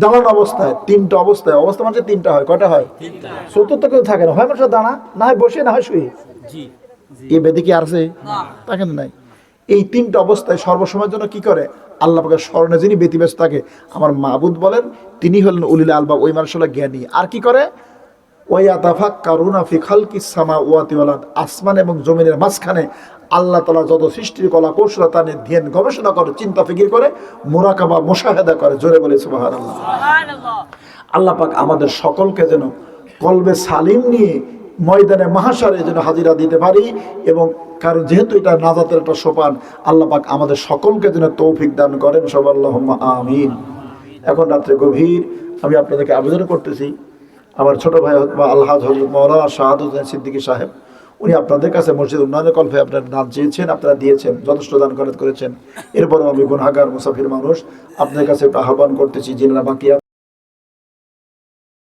দাঁড়ানো অবস্থায়, তিনটা অবস্থায়। অবস্থা মানে তিনটা হয়। কয়টা হয়? চতুর্থ কেউ থাকে না। হয় মানুষের দাঁড়া, না হয় বসে, না হয় শুয়ে। এই বেদে কি আছে? তা কিন্তু নাই। এই তিনটা অবস্থায় সর্বসময়ের জন্য কি করে? আল্লাহ পাকের স্মরণে যিনি ব্যতিব্যস্ত থাকে, আমার মাবুদ বলেন তিনি হলেন উলিল আলবাব। ওই মানুষ হলো জ্ঞানী। আর কি করে? ওয়ায়াতাফাক্কারুনা ফি খালকিস সামাওয়াতি ওয়াল আরদ, আসমান এবং জমিনের মাঝখানে আল্লাহ তাআলা যত সৃষ্টির কলা কৌশল তা নিয়ে ধ্যান গবেষণা করে, চিন্তা ফিকির করে, মুরাকাবা, মুশাহাদা করে। জোরে বলে সুবহানাল্লাহ। আল্লাহ পাক আমাদের সকলকে যেন কলবে সালিম নিয়ে ময়দানে মাহশারে যেন হাজিরা দিতে পারি। এবং কারণ যেহেতু এটা নাজাতের একটা সোপান, আল্লাহ পাক আমাদের সকলকে যেন তৌফিক দান করেন। সব আল্লাহুম্মা আমিন। এখন রাত্রে গভীর আমি আপনাদেরকে আবেদন করতেছি, আমার ছোট ভাই আলহাজ হযরত মাওলানা শাহাদুত সিদ্দিকী সাহেব, উনি আপনাদের কাছে মসজিদ উন্নয়নের কল্পে আপনার দান চেয়েছেন, আপনারা দিয়েছেন, যথেষ্ট দান করেছেন। এরপরেও আমি গুনাহগার মুসাফির মানুষ, আপনাদের কাছে একটা আহ্বান করতেছি, যিনারা বাকি